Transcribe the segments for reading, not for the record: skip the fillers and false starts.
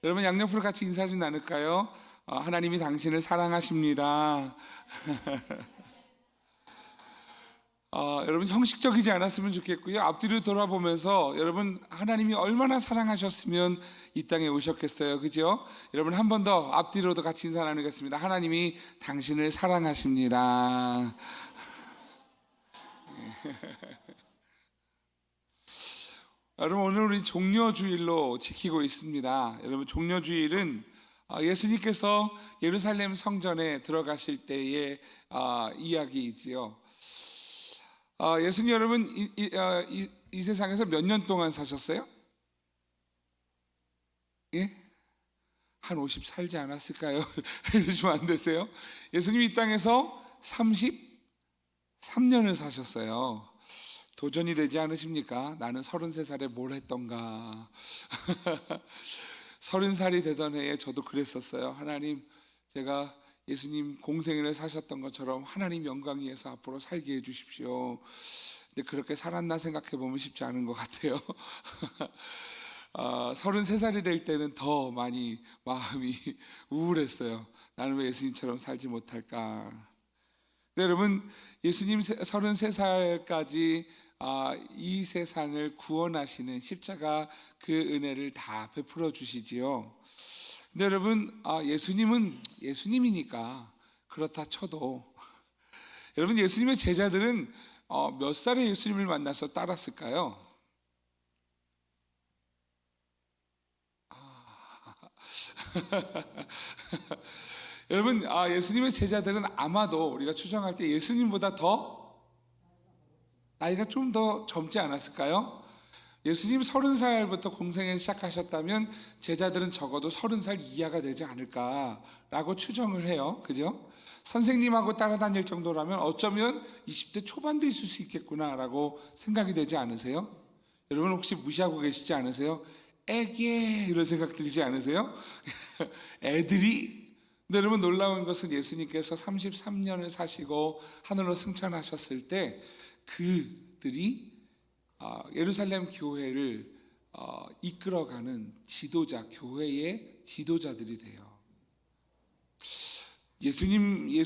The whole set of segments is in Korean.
여러분 양옆으로 같이 인사 좀 나눌까요? 하나님이 당신을 사랑하십니다. 여러분 형식적이지 않았으면 좋겠고요. 앞뒤로 돌아보면서 여러분 하나님이 얼마나 사랑하셨으면 이 땅에 오셨겠어요, 그죠? 여러분 한 번 더 앞뒤로도 같이 인사 나누겠습니다. 하나님이 당신을 사랑하십니다. 여러분 오늘 우리 종려주일로 지키고 있습니다. 여러분 종려주일은 예수님께서 예루살렘 성전에 들어가실 때의 이야기이지요. 예수님 여러분 이 세상에서 몇 년 동안 사셨어요? 예? 한 50 살지 않았을까요? 이러시면 안 되세요? 예수님 이 땅에서 33년을 사셨어요. 도전이 되지 않으십니까? 나는 33살에 뭘 했던가. 30살이 되던 해에 저도 그랬었어요. 하나님, 제가 예수님 공생애를 사셨던 것처럼 하나님 영광 위해서 앞으로 살게 해주십시오. 근데 그렇게 살았나 생각해 보면 쉽지 않은 것 같아요. 33살이 될 때는 더 많이 마음이 우울했어요. 나는 왜 예수님처럼 살지 못할까. 네, 여러분 예수님 33살까지 이 세상을 구원하시는 십자가 그 은혜를 다 베풀어 주시지요. 근데 여러분 예수님은 예수님이니까 그렇다 쳐도 여러분 예수님의 제자들은 몇 살에 예수님을 만나서 따랐을까요? 여러분 예수님의 제자들은 아마도 우리가 추정할 때 예수님보다 더 나이가 좀 더 젊지 않았을까요? 예수님 30살부터 공생을 시작하셨다면 제자들은 적어도 30살 이하가 되지 않을까라고 추정을 해요. 그죠? 선생님하고 따라다닐 정도라면 어쩌면 20대 초반도 있을 수 있겠구나라고 생각이 되지 않으세요? 여러분 혹시 무시하고 계시지 않으세요? 애기 이런 생각 들지 않으세요? 애들이. 근데 여러분 놀라운 것은 예수님께서 33년을 사시고 하늘로 승천하셨을 때 그들이 예루살렘 교회를 이끌어가는 지도자, 교회의 지도자들이 돼요. 예수님이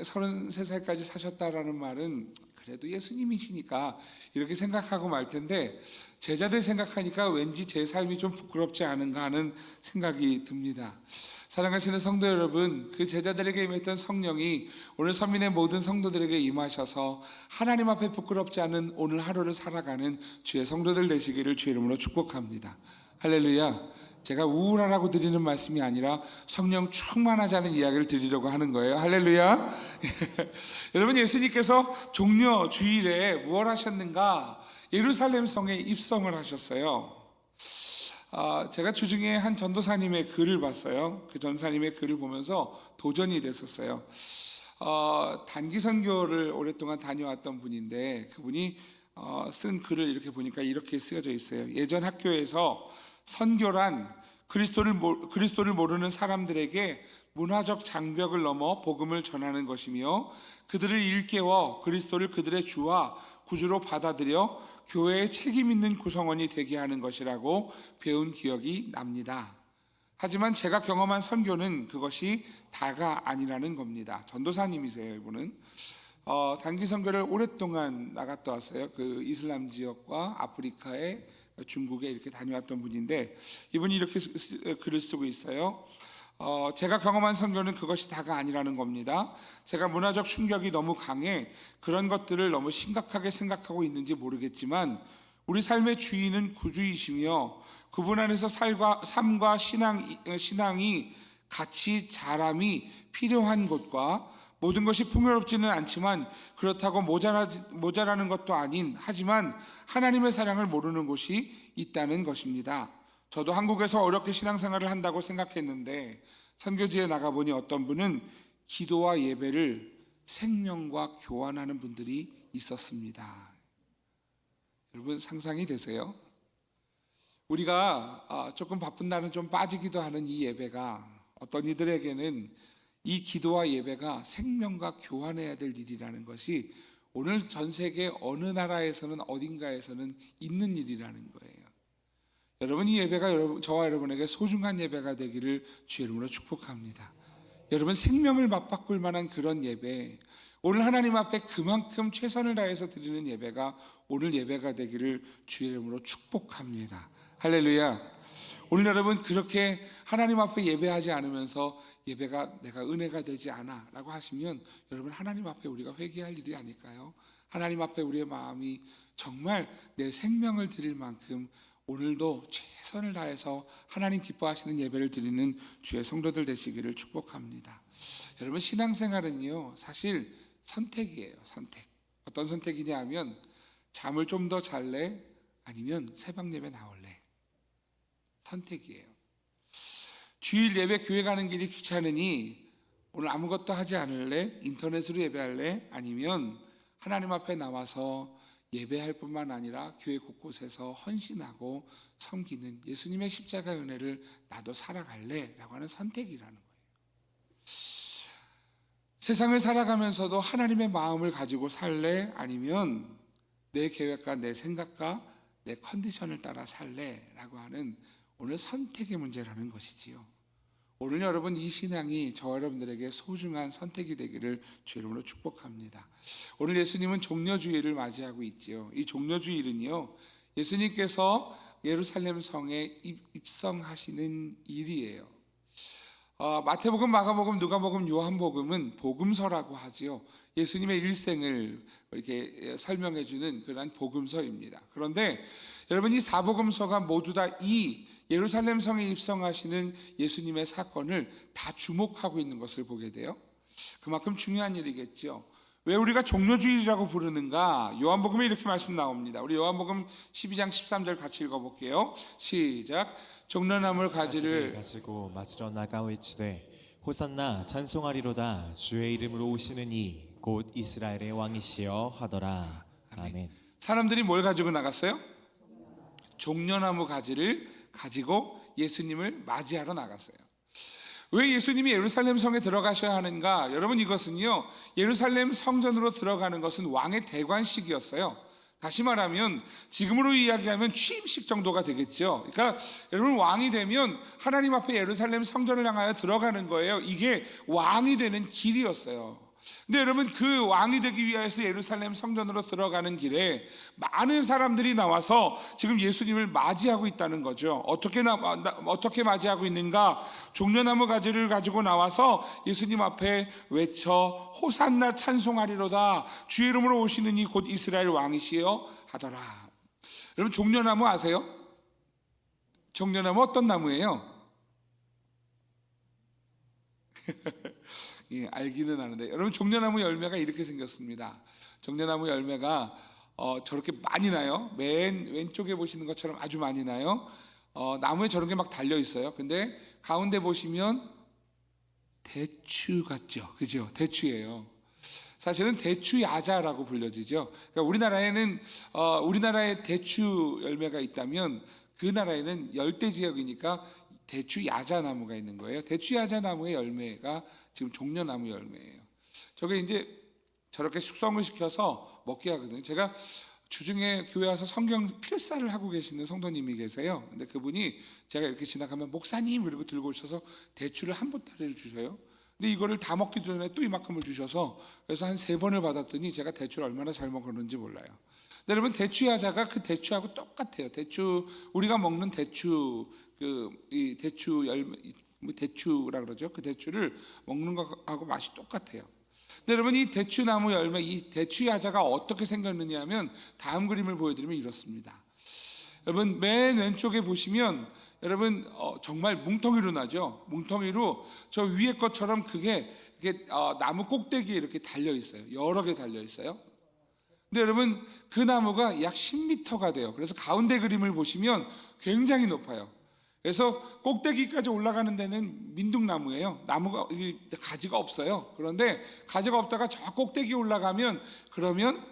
33살까지 사셨다라는 말은 그래도 예수님이시니까 이렇게 생각하고 말 텐데 제자들 생각하니까 왠지 제 삶이 좀 부끄럽지 않은가 하는 생각이 듭니다. 사랑하시는 성도 여러분, 그 제자들에게 임했던 성령이 오늘 선민의 모든 성도들에게 임하셔서 하나님 앞에 부끄럽지 않은 오늘 하루를 살아가는 주의 성도들 되시기를 주의 이름으로 축복합니다. 할렐루야. 제가 우울하라고 드리는 말씀이 아니라 성령 충만하자는 이야기를 드리려고 하는 거예요. 할렐루야. 여러분 예수님께서 종려 주일에 무엇 하셨는가? 예루살렘 성에 입성을 하셨어요. 제가 주중에 한 전도사님의 글을 봤어요. 그 전사님의 글을 보면서 도전이 됐었어요. 단기 선교를 오랫동안 다녀왔던 분인데 그분이 쓴 글을 이렇게 보니까 이렇게 쓰여져 있어요. 예전 학교에서 선교란 그리스도를 모르는 사람들에게 문화적 장벽을 넘어 복음을 전하는 것이며 그들을 일깨워 그리스도를 그들의 주와 구주로 받아들여 교회의 책임 있는 구성원이 되게 하는 것이라고 배운 기억이 납니다. 하지만 제가 경험한 선교는 그것이 다가 아니라는 겁니다. 전도사님이세요, 이분은. 단기 선교를 오랫동안 나갔다 왔어요. 그 이슬람 지역과 아프리카에 중국에 이렇게 다녀왔던 분인데 이분이 이렇게 글을 쓰고 있어요. 제가 경험한 선교는 그것이 다가 아니라는 겁니다. 제가 문화적 충격이 너무 강해 그런 것들을 너무 심각하게 생각하고 있는지 모르겠지만 우리 삶의 주인은 구주이시며 그분 안에서 삶과 신앙이 같이 자람이 필요한 곳과 모든 것이 풍요롭지는 않지만 그렇다고 모자라는 것도 아닌 하지만 하나님의 사랑을 모르는 곳이 있다는 것입니다. 저도 한국에서 어렵게 신앙생활을 한다고 생각했는데 선교지에 나가보니 어떤 분은 기도와 예배를 생명과 교환하는 분들이 있었습니다. 여러분 상상이 되세요? 우리가 조금 바쁜 날은 좀 빠지기도 하는 이 예배가 어떤 이들에게는 이 기도와 예배가 생명과 교환해야 될 일이라는 것이 오늘 전 세계 어느 나라에서는 어딘가에서는 있는 일이라는 거예요. 여러분 이 예배가 저와 여러분에게 소중한 예배가 되기를 주의 이름으로 축복합니다. 여러분 생명을 맞바꿀 만한 그런 예배, 오늘 하나님 앞에 그만큼 최선을 다해서 드리는 예배가 오늘 예배가 되기를 주의 이름으로 축복합니다. 할렐루야. 오늘 여러분 그렇게 하나님 앞에 예배하지 않으면서 예배가 내가 은혜가 되지 않아 라고 하시면 여러분 하나님 앞에 우리가 회개할 일이 아닐까요? 하나님 앞에 우리의 마음이 정말 내 생명을 드릴 만큼 오늘도 최선을 다해서 하나님 기뻐하시는 예배를 드리는 주의 성도들 되시기를 축복합니다. 여러분 신앙생활은요 사실 선택이에요. 선택. 어떤 선택이냐 하면 잠을 좀 더 잘래 아니면 새벽 예배 나올래. 선택이에요. 주일 예배 교회 가는 길이 귀찮으니 오늘 아무것도 하지 않을래? 인터넷으로 예배할래? 아니면 하나님 앞에 나와서 예배할 뿐만 아니라 교회 곳곳에서 헌신하고 섬기는 예수님의 십자가의 은혜를 나도 살아갈래? 라고 하는 선택이라는 거예요. 세상을 살아가면서도 하나님의 마음을 가지고 살래? 아니면 내 계획과 내 생각과 내 컨디션을 따라 살래? 라고 하는 오늘 선택의 문제라는 것이지요. 오늘 여러분 이 신앙이 저와 여러분들에게 소중한 선택이 되기를 주의 이름으로 축복합니다. 오늘 예수님은 종려주일을 맞이하고 있지요. 이 종려주일은요 예수님께서 예루살렘 성에 입성하시는 일이에요. 마태복음, 마가복음, 누가복음, 요한복음은 복음서라고 하지요. 예수님의 일생을 이렇게 설명해 주는 그런 복음서입니다. 그런데 여러분 이 사복음서가 모두 다 이 예루살렘 성에 입성하시는 예수님의 사건을 다 주목하고 있는 것을 보게 돼요. 그만큼 중요한 일이겠죠. 왜 우리가 종려주일이라고 부르는가? 요한복음에 이렇게 말씀 나옵니다. 우리 요한복음 12장 13절 같이 읽어볼게요. 시작. 종려나무 가지를 가지고 맞으러 나가 외치되 호산나 찬송하리로다 주의 이름으로 오시는 이 곧 이스라엘의 왕이시여 하더라. 아멘. 사람들이 뭘 가지고 나갔어요? 종려나무 가지를 가지고 예수님을 맞이하러 나갔어요. 왜 예수님이 예루살렘 성에 들어가셔야 하는가? 여러분 이것은요 예루살렘 성전으로 들어가는 것은 왕의 대관식이었어요. 다시 말하면 지금으로 이야기하면 취임식 정도가 되겠죠. 그러니까 여러분 왕이 되면 하나님 앞에 예루살렘 성전을 향하여 들어가는 거예요. 이게 왕이 되는 길이었어요. 근데 여러분 그 왕이 되기 위해서 예루살렘 성전으로 들어가는 길에 많은 사람들이 나와서 지금 예수님을 맞이하고 있다는 거죠. 어떻게 맞이하고 있는가? 종려나무 가지를 가지고 나와서 예수님 앞에 외쳐 호산나 찬송하리로다 주의 이름으로 오시는 이 곧 이스라엘 왕이시여 하더라. 여러분 종려나무 아세요? 종려나무 어떤 나무예요? 예, 알기는 아는데 여러분 종려나무 열매가 이렇게 생겼습니다. 종려나무 열매가 저렇게 많이 나요. 맨 왼쪽에 보시는 것처럼 아주 많이 나요. 나무에 저런 게 막 달려 있어요. 근데 가운데 보시면 대추 같죠, 그죠? 대추예요. 사실은 대추 야자라고 불려지죠. 그러니까 우리나라에 대추 열매가 있다면 그 나라에는 열대 지역이니까 대추 야자나무가 있는 거예요. 대추 야자나무의 열매가 지금 종려나무 열매예요. 저게 이제 저렇게 숙성을 시켜서 먹게 하거든요. 제가 주중에 교회 와서 성경 필사를 하고 계시는 성도님이 계세요. 근데 그분이 제가 이렇게 지나가면 목사님 그리고 들고 오셔서 대추를 한 보따리를 주셔요. 근데 이거를 다 먹기 전에 또 이만큼을 주셔서 그래서 한 3번을 받았더니 제가 대추를 얼마나 잘 먹었는지 몰라요. 근데 여러분 대추 야자가 그 대추하고 똑같아요. 대추 우리가 먹는 대추 이 대추 열매 대추라 그러죠. 그 대추를 먹는 거하고 맛이 똑같아요. 근데 여러분 이 대추나무 열매 이 대추 야자가 어떻게 생겼느냐 하면 다음 그림을 보여드리면 이렇습니다. 여러분 맨 왼쪽에 보시면 여러분 정말 뭉텅이로 나죠. 뭉텅이로 저 위에 것처럼 그게 나무 꼭대기에 이렇게 달려 있어요. 여러 개 달려 있어요. 근데 여러분 그 나무가 약 10m가 돼요. 그래서 가운데 그림을 보시면 굉장히 높아요. 그래서 꼭대기까지 올라가는 데는 민둥나무예요. 나무가 가지가 없어요. 그런데 가지가 없다가 저 꼭대기 올라가면 그러면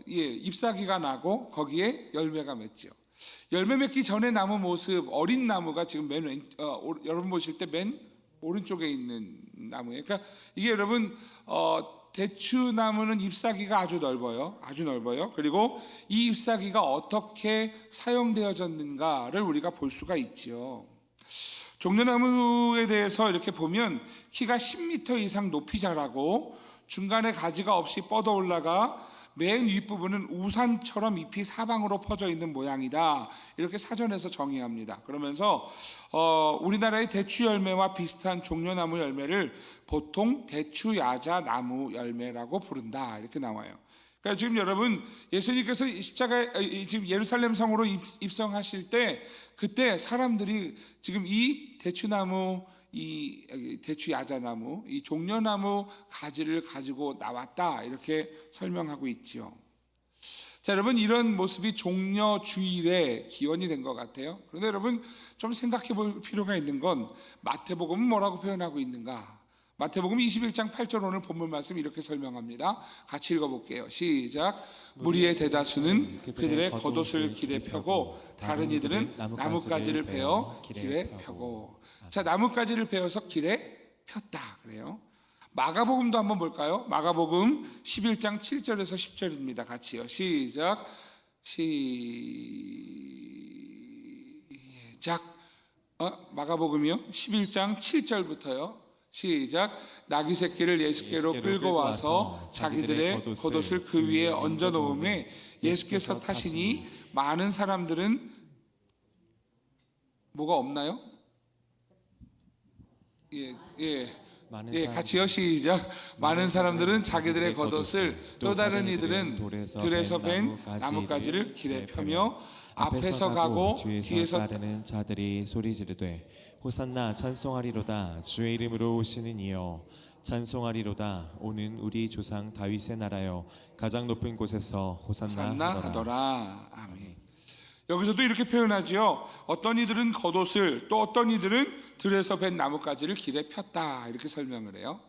잎사귀가 나고 거기에 열매가 맺죠. 열매 맺기 전에 나무 모습 어린 나무가 지금 여러분 보실 때 맨 오른쪽에 있는 나무예요. 그러니까 이게 여러분 대추나무는 잎사귀가 아주 넓어요. 아주 넓어요. 그리고 이 잎사귀가 어떻게 사용되어졌는가를 우리가 볼 수가 있지요. 종려나무에 대해서 이렇게 보면 키가 10m 이상 높이 자라고 중간에 가지가 없이 뻗어 올라가 맨 윗부분은 우산처럼 잎이 사방으로 퍼져 있는 모양이다. 이렇게 사전에서 정의합니다. 그러면서 우리나라의 대추 열매와 비슷한 종려나무 열매를 보통 대추야자나무 열매라고 부른다. 이렇게 나와요. 그러니까 지금 여러분 예수님께서 십자가에 지금 예루살렘 성으로 입성하실 때 그때 사람들이 지금 이 대추나무 이 대추야자나무 이 종려나무 가지를 가지고 나왔다 이렇게 설명하고 있지요. 자, 여러분 이런 모습이 종려주일의 기원이 된 것 같아요. 그런데 여러분 좀 생각해 볼 필요가 있는 건 마태복음은 뭐라고 표현하고 있는가? 마태복음 21장 8절 오늘 본문 말씀 이렇게 설명합니다. 같이 읽어볼게요. 시작. 무리의 대다수는 그들의 겉옷을 길에 펴고 다른 이들은 나뭇가지를 베어 길에 펴고. 자, 나뭇가지를 베어서 길에 폈다 그래요. 마가복음도 한번 볼까요? 마가복음 11장 7절에서 10절입니다. 같이요. 시작. 마가복음이요. 11장 7절부터요. 시작. 나귀 새끼를 예수께로 끌고 와서 자기들의 겉옷을 그 위에 얹어 놓음에 예수께서 타시니 많은 사람들은 뭐가 없나요? 같이요. 시작. 많은 사람들은 자기들의 겉옷을 또 다른 이들은 들에서 벤 나뭇가지를 길에 펴며 앞에서 가고 뒤에서 따르는 자들이 소리 지르되 호산나 찬송하리로다 주의 이름으로 오시는 이여 찬송하리로다 오는 우리 조상 다윗의 나라여 가장 높은 곳에서 호산나 하더라. 아멘. 여기서도 이렇게 표현하지요. 어떤 이들은 겉옷을 또 어떤 이들은 들에서 벤 나뭇가지를 길에 폈다 이렇게 설명을 해요.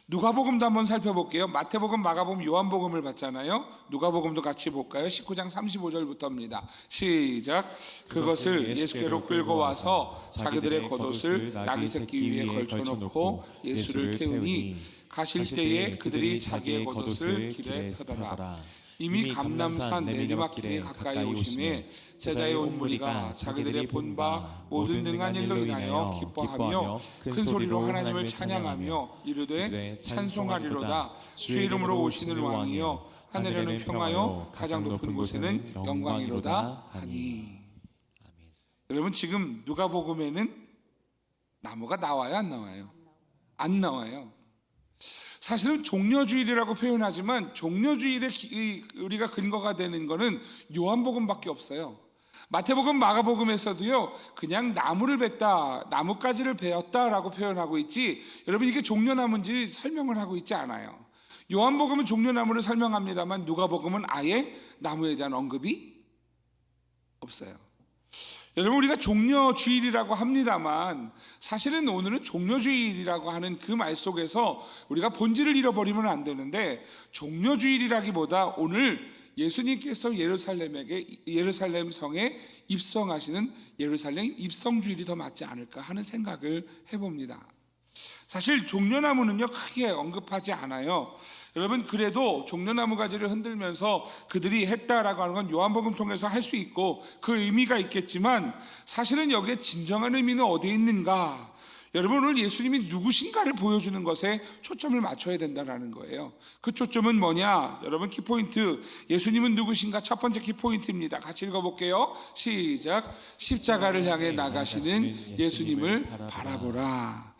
누가복음도 한번 살펴볼게요. 마태복음, 마가복음, 요한복음을 봤잖아요. 누가복음도 같이 볼까요? 19장 35절부터입니다. 시작. 그것을 예수께로 끌고 와서 자기들의 겉옷을 나귀 새끼 위에 걸쳐놓고 예수를 태우니 가실 때에 그들이 자기의 겉옷을 길에 펴더라. 이미 감람산 내리막길에 가까이 오심에 제자의 온 무리가 자기들의 본 바 모든 능한 일로 인하여 기뻐하며 큰 소리로 하나님을 찬양하며 이르되 찬송하리로다 주의 이름으로 오시는 왕이여 하늘에는 평화요 가장 높은 곳에는 영광이로다 하니. 아멘. 여러분 지금 누가복음에는 나무가 나와요 안 나와요? 안 나와요. 사실은 종려주일이라고 표현하지만 종려주일에 우리가 근거가 되는 것은 요한복음밖에 없어요. 마태복음, 마가복음에서도요 그냥 나무를 뱄다, 나뭇가지를 베었다라고 표현하고 있지 여러분 이게 종려나무인지 설명을 하고 있지 않아요. 요한복음은 종려나무를 설명합니다만 누가복음은 아예 나무에 대한 언급이 없어요. 여러분 우리가 종려주일이라고 합니다만 사실은 오늘은 종려주일이라고 하는 그 말 속에서 우리가 본질을 잃어버리면 안 되는데 종려주일이라기보다 오늘 예수님께서 예루살렘 성에 입성하시는 예루살렘 입성주일이 더 맞지 않을까 하는 생각을 해봅니다. 사실 종려나무는요 크게 언급하지 않아요. 여러분 그래도 종려나무 가지를 흔들면서 그들이 했다라고 하는 건 요한복음 통해서 할 수 있고 그 의미가 있겠지만 사실은 여기에 진정한 의미는 어디에 있는가? 여러분 오늘 예수님이 누구신가를 보여주는 것에 초점을 맞춰야 된다는 거예요. 그 초점은 뭐냐? 여러분 키포인트 예수님은 누구신가? 첫 번째 키포인트입니다. 같이 읽어볼게요. 시작. 십자가를 향해 나가시는 예수님을 바라보라.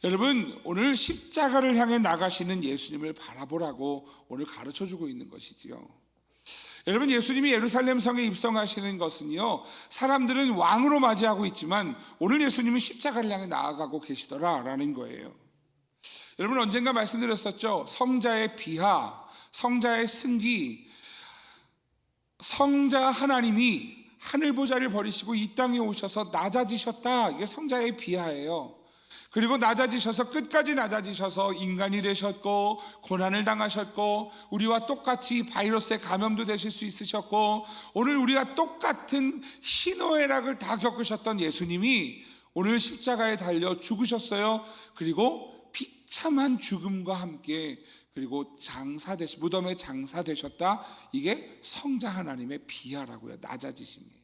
여러분 오늘 십자가를 향해 나가시는 예수님을 바라보라고 오늘 가르쳐주고 있는 것이지요. 여러분 예수님이 예루살렘 성에 입성하시는 것은요 사람들은 왕으로 맞이하고 있지만 오늘 예수님은 십자가를 향해 나아가고 계시더라라는 거예요. 여러분 언젠가 말씀드렸었죠. 성자의 비하, 성자의 승기, 성자 하나님이 하늘 보좌를 버리시고 이 땅에 오셔서 낮아지셨다. 이게 성자의 비하예요. 그리고 낮아지셔서 끝까지 낮아지셔서 인간이 되셨고 고난을 당하셨고 우리와 똑같이 바이러스에 감염도 되실 수 있으셨고 오늘 우리가 똑같은 희노애락을 다 겪으셨던 예수님이 오늘 십자가에 달려 죽으셨어요. 그리고 비참한 죽음과 함께 그리고 무덤에 장사되셨다. 이게 성자 하나님의 비하라고요. 낮아지심이에요.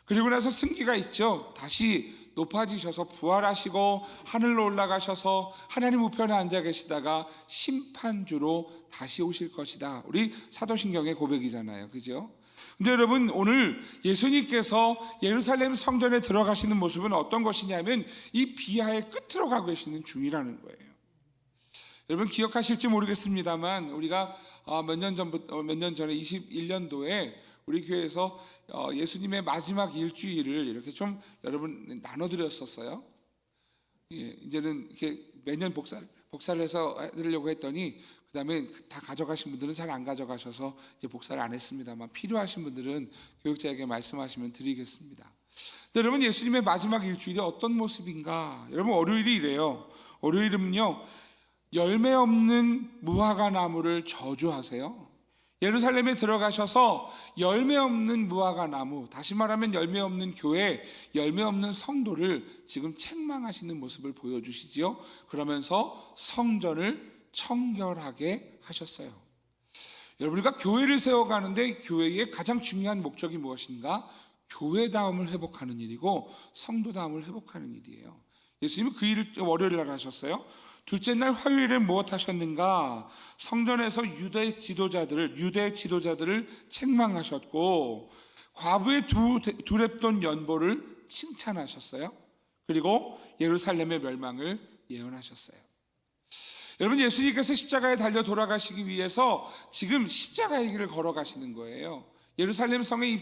그리고 나서 승기가 있죠. 다시 높아지셔서 부활하시고 하늘로 올라가셔서 하나님 우편에 앉아 계시다가 심판주로 다시 오실 것이다. 우리 사도신경의 고백이잖아요. 그죠? 근데 여러분, 오늘 예수님께서 예루살렘 성전에 들어가시는 모습은 어떤 것이냐면 이 비하의 끝으로 가고 계시는 중이라는 거예요. 여러분 기억하실지 모르겠습니다만 우리가 몇 년 전에 21년도에 우리 교회에서 예수님의 마지막 일주일을 이렇게 좀 여러분 나눠드렸었어요. 예, 이제는 이렇게 매년 복사를 해서 해드리려고 했더니 그다음에 다 가져가신 분들은 잘 안 가져가셔서 이제 복사를 안 했습니다만 필요하신 분들은 교육자에게 말씀하시면 드리겠습니다. 근데 여러분, 예수님의 마지막 일주일이 어떤 모습인가? 여러분, 월요일이 이래요. 월요일은요, 열매 없는 무화과 나무를 저주하세요. 예루살렘에 들어가셔서 열매 없는 무화과 나무, 다시 말하면 열매 없는 교회, 열매 없는 성도를 지금 책망하시는 모습을 보여주시지요. 그러면서 성전을 청결하게 하셨어요. 여러분, 우리가 교회를 세워가는데 교회의 가장 중요한 목적이 무엇인가? 교회다움을 회복하는 일이고 성도다움을 회복하는 일이에요. 예수님은 그 일을 월요일 날 하셨어요. 둘째 날 화요일에 무엇 하셨는가? 성전에서 유대 지도자들을 책망하셨고 과부의 두 랩돈 연보를 칭찬하셨어요. 그리고 예루살렘의 멸망을 예언하셨어요. 여러분, 예수님께서 십자가에 달려 돌아가시기 위해서 지금 십자가의 길을 걸어가시는 거예요. 예루살렘 성에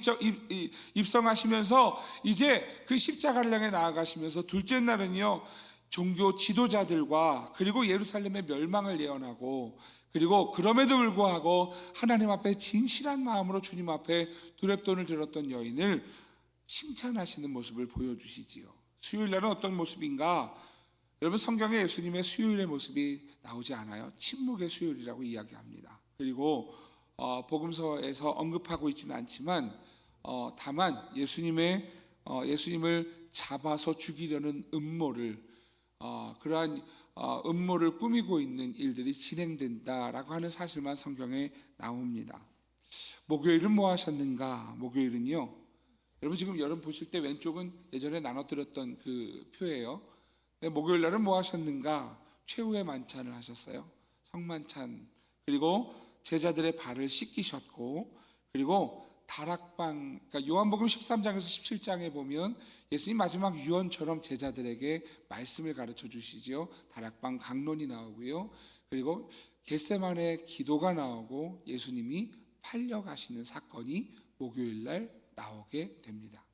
입성하시면서 이제 그 십자가를 향해 나아가시면서 둘째 날은요, 종교 지도자들과 그리고 예루살렘의 멸망을 예언하고, 그리고 그럼에도 불구하고 하나님 앞에 진실한 마음으로 주님 앞에 두렵돈을 들었던 여인을 칭찬하시는 모습을 보여주시지요. 수요일 날은 어떤 모습인가? 여러분, 성경에 예수님의 수요일의 모습이 나오지 않아요. 침묵의 수요일이라고 이야기합니다. 그리고 복음서에서 언급하고 있지는 않지만 다만 예수님을 잡아서 죽이려는 그러한 음모를 꾸미고 있는 일들이 진행된다라고 하는 사실만 성경에 나옵니다. 목요일은 뭐 하셨는가? 목요일은요, 여러분 지금 여러분 보실 때 왼쪽은 예전에 나눠드렸던 그 표예요. 목요일 날은 뭐 하셨는가? 최후의 만찬을 하셨어요. 성만찬. 그리고 제자들의 발을 씻기셨고, 그리고 다락방, 그러니까 요한복음 13장에서 17장에 보면 예수님 마지막 유언처럼 제자들에게 말씀을 가르쳐 주시죠. 다락방 강론이 나오고요. 그리고 겟세마네 기도가 나오고 예수님이 팔려가시는 사건이 목요일 날 나오게 됩니다.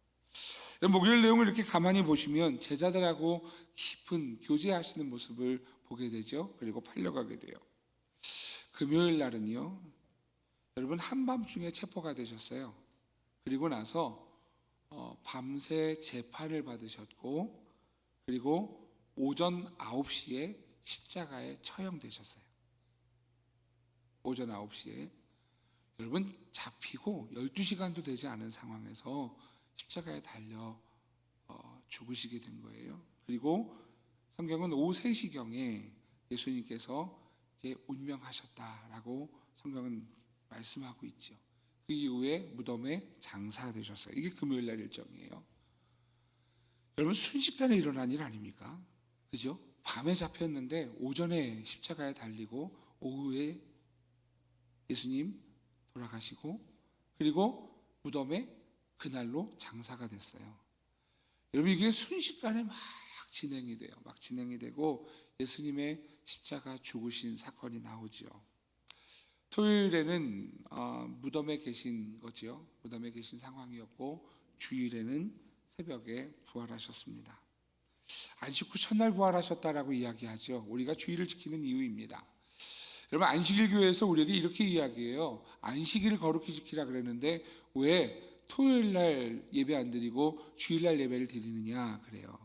목요일 내용을 이렇게 가만히 보시면 제자들하고 깊은 교제하시는 모습을 보게 되죠. 그리고 팔려가게 돼요. 금요일 날은요, 여러분 한밤중에 체포가 되셨어요. 그리고 나서 밤새 재판을 받으셨고, 그리고 오전 9시에 십자가에 처형되셨어요. 오전 9시에. 여러분, 잡히고 12시간도 되지 않은 상황에서 십자가에 달려 죽으시게 된 거예요. 그리고 성경은 오후 3시경에 예수님께서 이제 운명하셨다라고 성경은 말씀하고 있죠. 그 이후에 무덤에 장사되셨어요. 이게 금요일 날 일정이에요. 여러분, 순식간에 일어난 일 아닙니까? 그죠? 밤에 잡혔는데 오전에 십자가에 달리고 오후에 예수님 돌아가시고, 그리고 무덤에 그날로 장사가 됐어요. 여러분, 이게 순식간에 막 진행이 돼요. 막 진행이 되고 예수님의 십자가 죽으신 사건이 나오죠. 토요일에는 무덤에 계신 거죠. 무덤에 계신 상황이었고, 주일에는 새벽에 부활하셨습니다. 안식 후 첫날 부활하셨다라고 이야기하죠. 우리가 주일을 지키는 이유입니다. 여러분, 안식일 교회에서 우리에게 이렇게 이야기해요. 안식일을 거룩히 지키라 그랬는데 왜 토요일 날 예배 안 드리고 주일 날 예배를 드리느냐 그래요.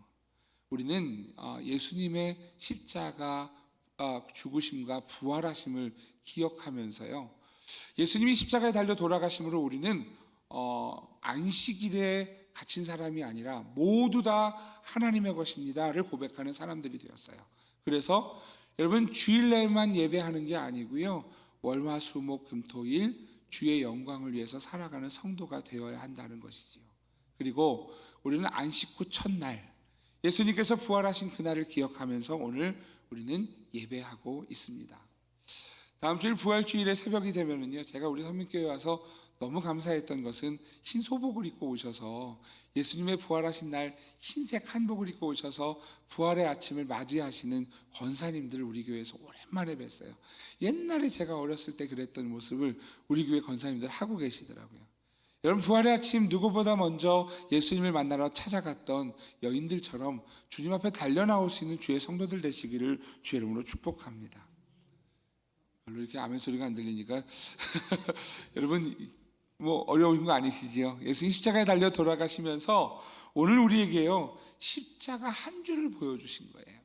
우리는 예수님의 십자가 죽으심과 부활하심을 기억하면서요, 예수님이 십자가에 달려 돌아가심으로 우리는 안식일에 갇힌 사람이 아니라 모두 다 하나님의 것입니다를 고백하는 사람들이 되었어요. 그래서 여러분 주일날만 예배하는 게 아니고요. 월화수목금토일 주의 영광을 위해서 살아가는 성도가 되어야 한다는 것이지요. 그리고 우리는 안식 후 첫날 예수님께서 부활하신 그날을 기억하면서 오늘 우리는 예배하고 있습니다. 다음 주일 부활주일의 새벽이 되면은요, 제가 우리 선민교회 와서 너무 감사했던 것은 흰 소복을 입고 오셔서 예수님의 부활하신 날 흰색 한복을 입고 오셔서 부활의 아침을 맞이하시는 권사님들을 우리 교회에서 오랜만에 뵀어요. 옛날에 제가 어렸을 때 그랬던 모습을 우리 교회 권사님들 하고 계시더라고요. 여러분 부활의 아침 누구보다 먼저 예수님을 만나러 찾아갔던 여인들처럼 주님 앞에 달려나올 수 있는 주의 성도들 되시기를 주의 이름으로 축복합니다. 별로 이렇게 아멘 소리가 안 들리니까 여러분 뭐 어려운 거 아니시지요? 예수님 십자가에 달려 돌아가시면서 오늘 우리에게요 십자가 한 줄을 보여주신 거예요.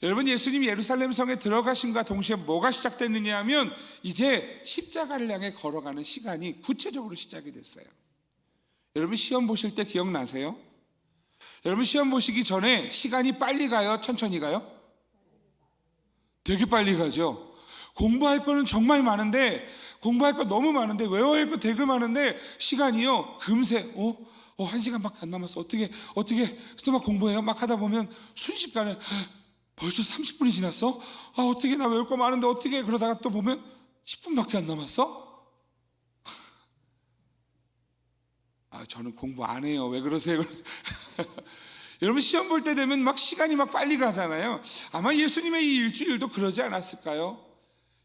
여러분 예수님이 예루살렘 성에 들어가심과 동시에 뭐가 시작됐느냐 하면 이제 십자가를 향해 걸어가는 시간이 구체적으로 시작이 됐어요. 여러분 시험 보실 때 기억나세요? 여러분 시험 보시기 전에 시간이 빨리 가요? 천천히 가요? 되게 빨리 가죠. 공부할 거는 정말 많은데 공부할 거 너무 많은데 외워야 할 거 되게 많은데 시간이요 금세 1시간밖에 안 남았어. 어떻게 또 막 공부해요. 막 하다 보면 순식간에 벌써 30분이 지났어? 어떻게 나 외울 거 많은데 어떻게 그러다가 또 보면 10분밖에 안 남았어? 저는 공부 안 해요. 왜 그러세요? 여러분 시험 볼 때 되면 막 시간이 막 빨리 가잖아요. 아마 예수님의 이 일주일도 그러지 않았을까요?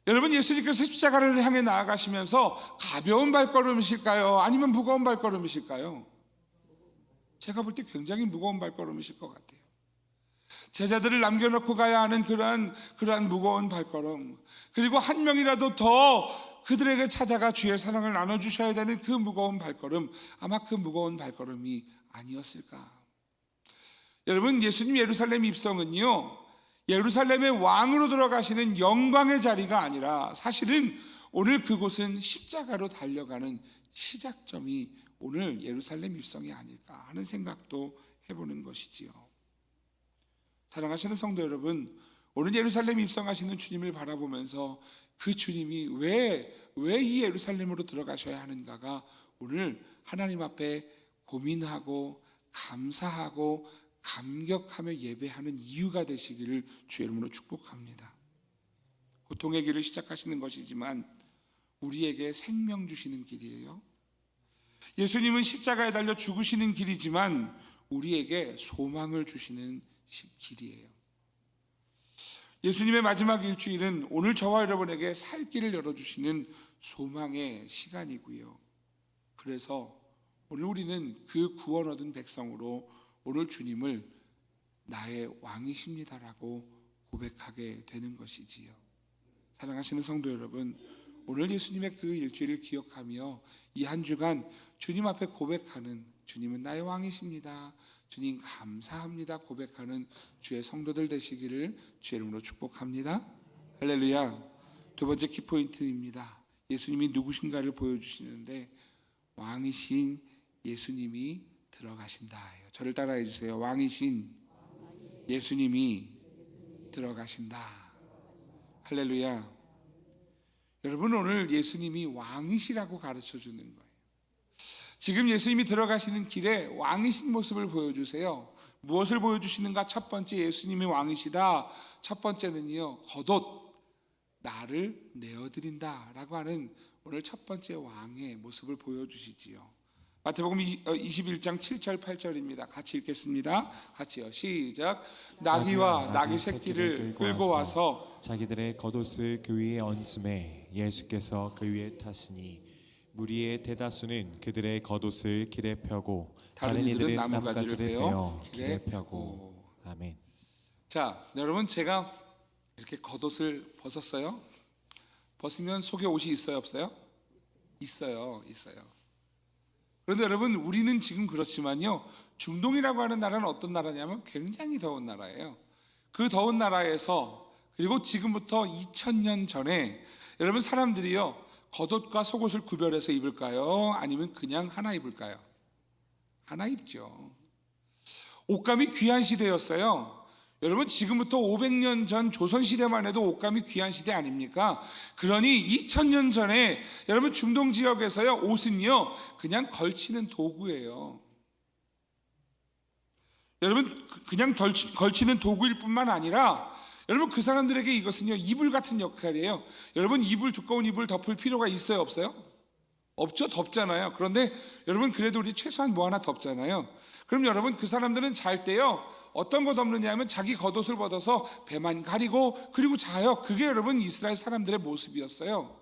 여러분 예수님께서 십자가를 향해 나아가시면서 가벼운 발걸음이실까요? 아니면 무거운 발걸음이실까요? 제가 볼 때 굉장히 무거운 발걸음이실 것 같아요. 제자들을 남겨놓고 가야 하는 그러한 무거운 발걸음, 그리고 한 명이라도 더 그들에게 찾아가 주의 사랑을 나눠주셔야 되는 그 무거운 발걸음, 아마 그 무거운 발걸음이 아니었을까. 여러분 예수님 예루살렘 입성은요 예루살렘의 왕으로 들어가시는 영광의 자리가 아니라 사실은 오늘 그곳은 십자가로 달려가는 시작점이 오늘 예루살렘 입성이 아닐까 하는 생각도 해보는 것이지요. 사랑하시는 성도 여러분, 오늘 예루살렘 입성하시는 주님을 바라보면서 그 주님이 왜 이 예루살렘으로 들어가셔야 하는가가 오늘 하나님 앞에 고민하고 감사하고 감격하며 예배하는 이유가 되시기를 주의 이름으로 축복합니다. 고통의 길을 시작하시는 것이지만 우리에게 생명 주시는 길이에요. 예수님은 십자가에 달려 죽으시는 길이지만 우리에게 소망을 주시는 길이에요. 예수님의 마지막 일주일은 오늘 저와 여러분에게 살 길을 열어주시는 소망의 시간이고요. 그래서 오늘 우리는 그 구원 얻은 백성으로 오늘 주님을 나의 왕이십니다라고 고백하게 되는 것이지요. 사랑하시는 성도 여러분, 오늘 예수님의 그 일주일을 기억하며 이 한 주간 주님 앞에 고백하는 주님은 나의 왕이십니다, 주님 감사합니다 고백하는 주의 성도들 되시기를 주의 이름으로 축복합니다. 할렐루야. 두 번째 키포인트입니다. 예수님이 누구신가를 보여주시는데 왕이신 예수님이 들어가신다. 저를 따라해 주세요. 왕이신 예수님이 들어가신다. 할렐루야. 여러분 오늘 예수님이 왕이시라고 가르쳐 주는 거예요. 지금 예수님이 들어가시는 길에 왕이신 모습을 보여주세요. 무엇을 보여주시는가? 첫 번째 예수님이 왕이시다. 첫 번째는요 겉옷 나를 내어드린다 라고 하는 오늘 첫 번째 왕의 모습을 보여주시지요. 마태복음 21장 7절 8절입니다. 같이 읽겠습니다. 같이요. 시작. 나귀와 나귀 새끼를 끌고 와서 자기들의 겉옷을 그 위에 얹음에 예수께서 그 위에 타시니 무리의 대다수는 그들의 겉옷을 길에 펴고 다른 이들은 나뭇가지를 베어 길에 펴고. 아멘. 자, 여러분 제가 이렇게 겉옷을 벗었어요. 벗으면 속에 옷이 있어요, 없어요? 있어요. 그런데 여러분 우리는 지금 그렇지만요 중동이라고 하는 나라는 어떤 나라냐면 굉장히 더운 나라예요. 그 더운 나라에서 그리고 지금부터 2000년 전에 여러분 사람들이요 겉옷과 속옷을 구별해서 입을까요? 아니면 그냥 하나 입을까요? 하나 입죠. 옷감이 귀한 시대였어요. 여러분 지금부터 500년 전 조선시대만 해도 옷감이 귀한 시대 아닙니까? 그러니 2000년 전에 여러분 중동 지역에서요 옷은요 그냥 걸치는 도구예요. 여러분 그냥 걸치는 도구일 뿐만 아니라 여러분 그 사람들에게 이것은요 이불 같은 역할이에요. 여러분 이불, 두꺼운 이불 덮을 필요가 있어요 없어요? 없죠. 덥잖아요. 그런데 여러분 그래도 우리 최소한 뭐 하나 덮잖아요. 그럼 여러분 그 사람들은 잘 때요 어떤 거 덮느냐 하면 자기 겉옷을 벗어서 배만 가리고 그리고 자요. 그게 여러분 이스라엘 사람들의 모습이었어요.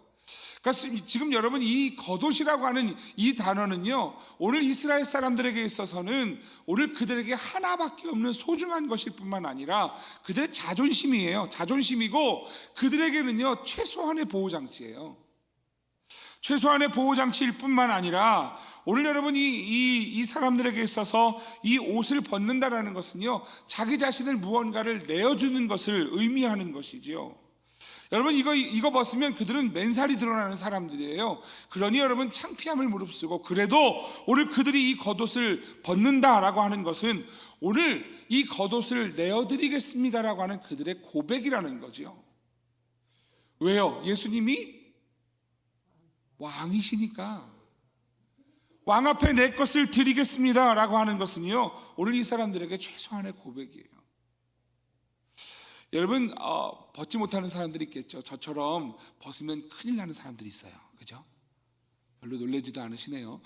그러니까 지금 여러분 이 겉옷이라고 하는 이 단어는요 오늘 이스라엘 사람들에게 있어서는 오늘 그들에게 하나밖에 없는 소중한 것일 뿐만 아니라 그들의 자존심이에요. 자존심이고 그들에게는요 최소한의 보호장치예요. 최소한의 보호장치일 뿐만 아니라 오늘 여러분 이 사람들에게 있어서 이 옷을 벗는다라는 것은요 자기 자신을 무언가를 내어주는 것을 의미하는 것이지요. 여러분 이거 벗으면 그들은 맨살이 드러나는 사람들이에요. 그러니 여러분 창피함을 무릅쓰고 그래도 오늘 그들이 이 겉옷을 벗는다라고 하는 것은 오늘 이 겉옷을 내어드리겠습니다라고 하는 그들의 고백이라는 거죠. 왜요? 예수님이 왕이시니까 왕 앞에 내 것을 드리겠습니다 라고 하는 것은요 오늘 이 사람들에게 최소한의 고백이에요. 여러분 벗지 못하는 사람들이 있겠죠. 저처럼 벗으면 큰일 나는 사람들이 있어요. 그죠? 별로 놀라지도 않으시네요.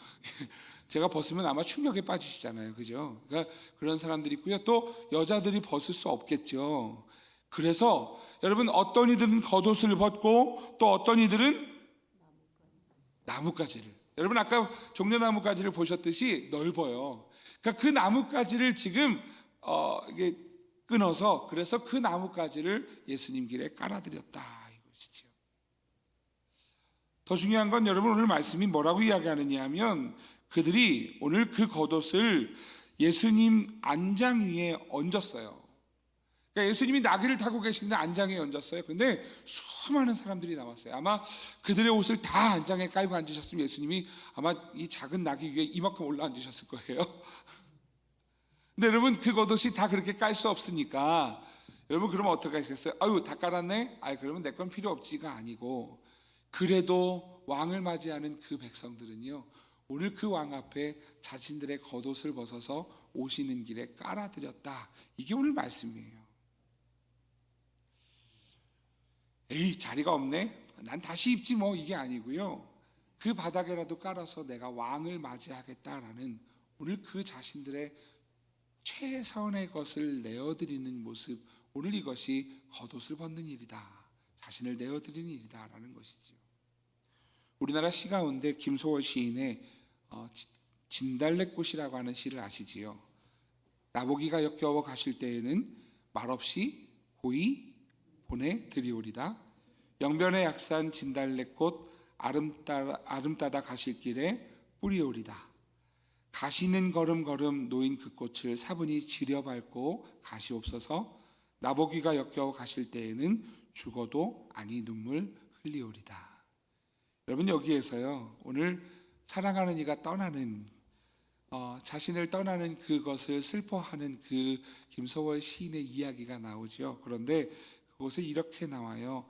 제가 벗으면 아마 충격에 빠지시잖아요. 그죠? 그러니까 그런 사람들이 있고요. 또 여자들이 벗을 수 없겠죠. 그래서 여러분 어떤 이들은 겉옷을 벗고 또 어떤 이들은 나뭇가지를, 여러분 아까 종려나뭇가지를 보셨듯이 넓어요. 그러니까 그 나뭇가지를 지금 이게 끊어서 그래서 그 나뭇가지를 예수님 길에 깔아드렸다 이것이지요. 더 중요한 건 여러분 오늘 말씀이 뭐라고 이야기하느냐 하면 그들이 오늘 그 겉옷을 예수님 안장 위에 얹었어요. 그러니까 예수님이 나귀를 타고 계시는데 안장에 얹었어요. 근데 수많은 사람들이 나왔어요. 아마 그들의 옷을 다 안장에 깔고 앉으셨으면 예수님이 아마 이 작은 나귀 위에 이만큼 올라 앉으셨을 거예요. 근데 여러분 그 겉옷이 다 그렇게 깔 수 없으니까 여러분 그러면 어떻게 하시겠어요? 아유 다 깔았네? 아유 그러면 내 건 필요 없지가 아니고 그래도 왕을 맞이하는 그 백성들은요 오늘 그 왕 앞에 자신들의 겉옷을 벗어서 오시는 길에 깔아드렸다. 이게 오늘 말씀이에요. 에이 자리가 없네 난 다시 입지 뭐 이게 아니고요 그 바닥에라도 깔아서 내가 왕을 맞이하겠다라는 오늘 그 자신들의 최선의 것을 내어드리는 모습, 오늘 이것이 겉옷을 벗는 일이다, 자신을 내어드리는 일이다 라는 것이죠. 우리나라 시 가운데 김소월 시인의 진달래꽃이라고 하는 시를 아시지요? 나보기가 역겨워 가실 때에는 말없이 고이 보내드리오리다. 영변의 약산 진달래꽃 아름따다 가실 길에 뿌리오리다. 가시는 걸음걸음 놓인 그 꽃을 사분히 지려밟고 가시옵소서. 나보기가 역겨워 가실 때에는 죽어도 아니 눈물 흘리오리다. 여러분 여기에서요 오늘 사랑하는 이가 떠나는 자신을 떠나는 그것을 슬퍼하는 그 김소월 시인의 이야기가 나오죠. 그런데 그곳에 이렇게 나와요.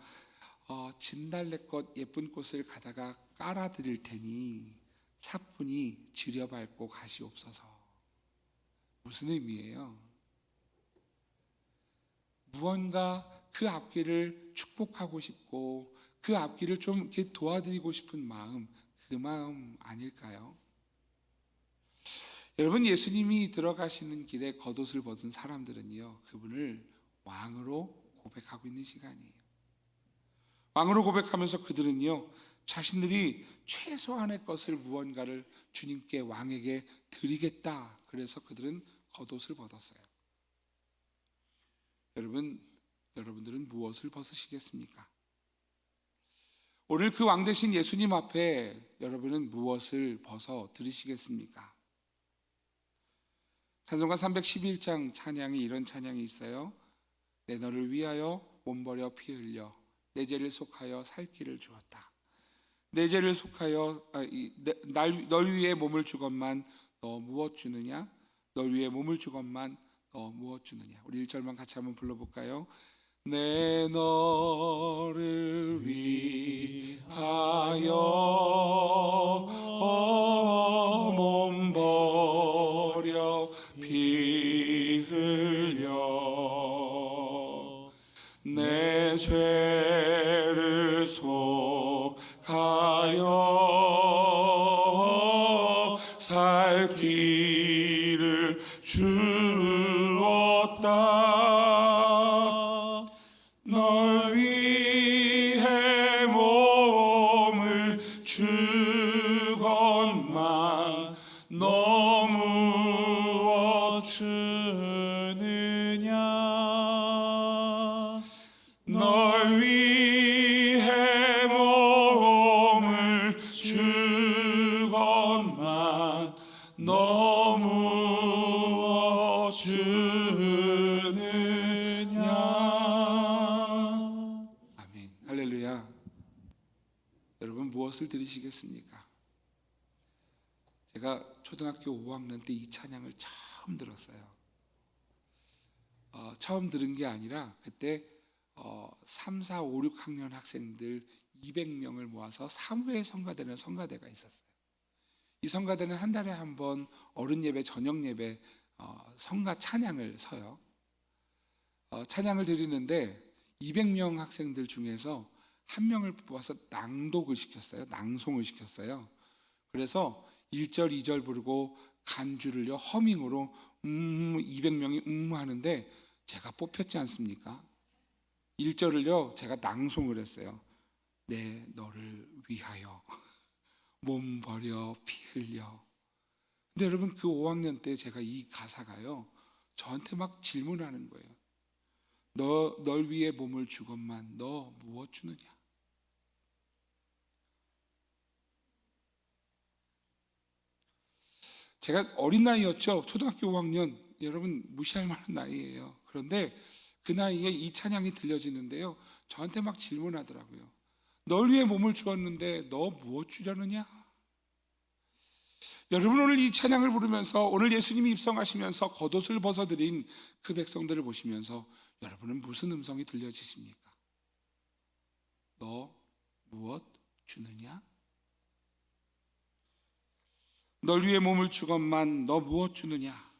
진달래꽃 예쁜 꽃을 가다가 깔아드릴 테니 사뿐히 지려밟고 가시옵소서. 무슨 의미예요? 무언가 그 앞길을 축복하고 싶고 그 앞길을 좀 이렇게 도와드리고 싶은 마음, 그 마음 아닐까요? 여러분 예수님이 들어가시는 길에 겉옷을 벗은 사람들은요 그분을 왕으로 고백하고 있는 시간이에요. 왕으로 고백하면서 그들은요 자신들이 최소한의 것을 무언가를 주님께 왕에게 드리겠다. 그래서 그들은 겉옷을 벗었어요. 여러분들은 무엇을 벗으시겠습니까? 오늘 그 왕 대신 예수님 앞에 여러분은 무엇을 벗어 드리시겠습니까? 찬송가 311장 찬양이 이런 찬양이 있어요. 내 너를 위하여 몸 버려 피 흘려 내 죄를 속하여 살 길을 주었다. 내 죄를 속하여 널 위해 몸을 주건만 너 무엇 주느냐? 널 위해 몸을 주건만 너 무엇 주느냐. 우리 1절만 같이 한번 불러볼까요? 내 너를 위하여 몸 버려 피 흘려 내 죄를 속하여 살 길을 주었다. 널 위해 몸을 주건만 너 무엇 주느냐. 널 위해 몸을 주건만 너 무엇 주느냐. 아멘. 할렐루야. 여러분 무엇을 들으시겠습니까? 제가 초등학교 5학년 때 이 찬양을 처음 들었어요. 처음 들은 게 아니라 그때 3, 4, 5, 6학년 학생들 200명을 모아서 사무엘 성가대라는 성가대가 있었어요. 이 성가대는 한 달에 한 번 어른 예배, 저녁 예배 성가 찬양을 서요. 찬양을 드리는데 200명 학생들 중에서 한 명을 뽑아서 낭독을 시켰어요. 낭송을 시켰어요. 그래서 1절, 2절 부르고 간주를요 허밍으로 200명이 하는데 제가 뽑혔지 않습니까? 1절을요 제가 낭송을 했어요. 내 너를 위하여 몸 버려 피 흘려. 근데 여러분 그 5학년 때 제가 이 가사가요 저한테 막 질문하는 거예요. 널 위해 몸을 주건만 너 무엇 주느냐. 제가 어린 나이였죠. 초등학교 5학년. 여러분 무시할 만한 나이예요. 그런데 그 나이에 이 찬양이 들려지는데요 저한테 막 질문하더라고요. 널 위해 몸을 주었는데 너 무엇 주려느냐. 여러분 오늘 이 찬양을 부르면서 오늘 예수님이 입성하시면서 겉옷을 벗어드린 그 백성들을 보시면서 여러분은 무슨 음성이 들려지십니까? 너 무엇 주느냐? 널 위해 몸을 주건만 너 무엇 주느냐?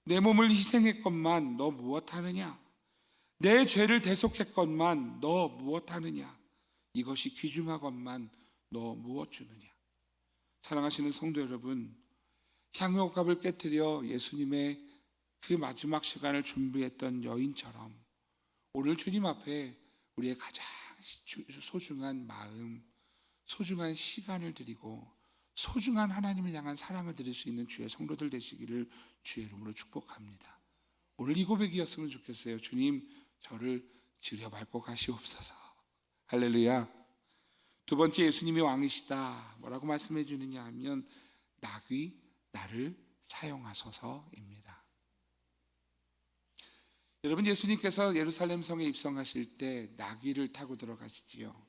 내 몸을 희생했건만 너 무엇 하느냐? 내 죄를 대속했건만 너 무엇 하느냐? 이것이 귀중하건만 너 무엇 주느냐? 사랑하시는 성도 여러분, 향유옥합을 깨뜨려 예수님의 그 마지막 시간을 준비했던 여인처럼 오늘 주님 앞에 우리의 가장 소중한 마음, 소중한 시간을 드리고 소중한 하나님을 향한 사랑을 드릴 수 있는 주의 성도들 되시기를 주의 이름으로 축복합니다. 오늘 이 고백이었으면 좋겠어요. 주님, 저를 지려밟고 가시옵소서. 할렐루야. 두 번째, 예수님이 왕이시다. 뭐라고 말씀해 주느냐 하면 나귀 나를 사용하소서입니다. 여러분, 예수님께서 예루살렘 성에 입성하실 때 나귀를 타고 들어가시지요.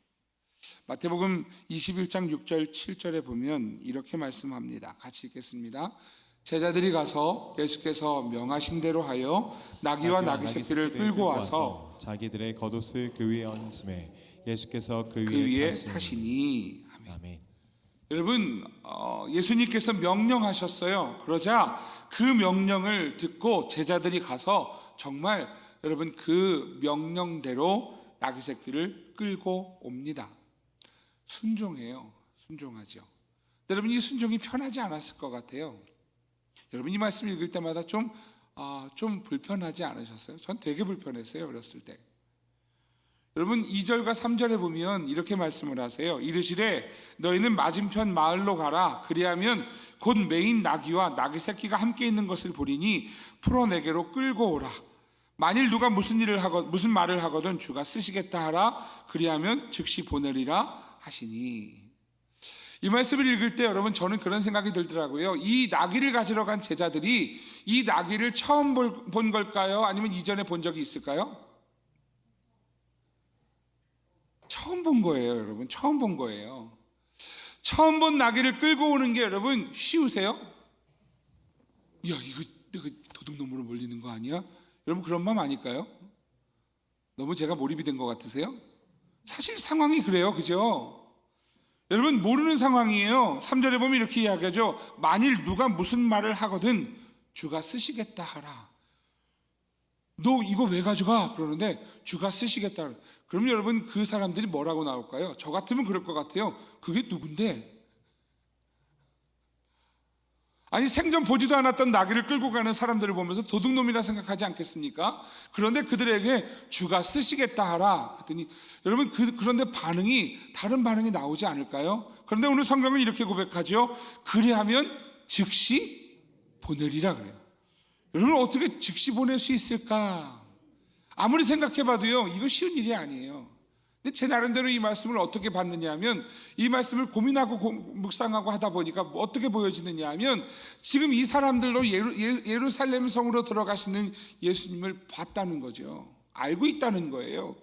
마태복음 21장 6절 7절에 보면 이렇게 말씀합니다. 같이 읽겠습니다. 제자들이 가서 예수께서 명하신 대로 하여 나귀와 나귀 새끼를 끌고 와서 자기들의 겉옷을 그 위에 얹음에 예수께서 그 위에 위에 타시니. 아멘. 아멘. 여러분, 예수님께서 명령하셨어요. 그러자 그 명령을 듣고 제자들이 가서 정말 여러분 그 명령대로 나귀 새끼를 끌고 옵니다. 순종해요. 순종하죠. 여러분, 이 순종이 편하지 않았을 것 같아요. 여러분, 이 말씀 읽을 때마다 좀 불편하지 않으셨어요? 전 되게 불편했어요. 어렸을 때. 여러분, 2절과 3절에 보면 이렇게 말씀을 하세요. 이르시되 너희는 맞은편 마을로 가라. 그리하면 곧 메인 나귀와 나귀 새끼가 함께 있는 것을 보리니 풀어 내게로 끌고 오라. 만일 누가 무슨 말을 하거든 주가 쓰시겠다 하라. 그리하면 즉시 보내리라 하시니. 이 말씀을 읽을 때 여러분 저는 그런 생각이 들더라고요. 이 나귀를 가지러 간 제자들이 이 나귀를 처음 본 걸까요? 아니면 이전에 본 적이 있을까요? 처음 본 거예요, 여러분. 처음 본 거예요. 처음 본 나귀를 끌고 오는 게 여러분 쉬우세요? 야, 이거 도둑놈으로 몰리는 거 아니야? 여러분 그런 마음 아닐까요? 너무 제가 몰입이 된 것 같으세요? 사실 상황이 그래요, 그죠? 여러분 모르는 상황이에요. 3절에 보면 이렇게 이야기하죠. 만일 누가 무슨 말을 하거든 주가 쓰시겠다 하라. 너 이거 왜 가져가? 그러는데 주가 쓰시겠다. 그럼 여러분 그 사람들이 뭐라고 나올까요? 저 같으면 그럴 것 같아요. 그게 누군데? 아니 생전 보지도 않았던 나귀를 끌고 가는 사람들을 보면서 도둑놈이라 생각하지 않겠습니까? 그런데 그들에게 주가 쓰시겠다 하라 그랬더니 여러분 그런데 다른 반응이 나오지 않을까요? 그런데 오늘 성경은 이렇게 고백하죠. 그리하면 즉시 보내리라 그래요. 여러분 어떻게 즉시 보낼 수 있을까? 아무리 생각해봐도요 이거 쉬운 일이 아니에요. 근데 제 나름대로 이 말씀을 어떻게 봤느냐 하면 이 말씀을 고민하고 묵상하고 하다 보니까 어떻게 보여지느냐 하면 지금 이 사람들로 예루살렘 성으로 들어가시는 예수님을 봤다는 거죠. 알고 있다는 거예요.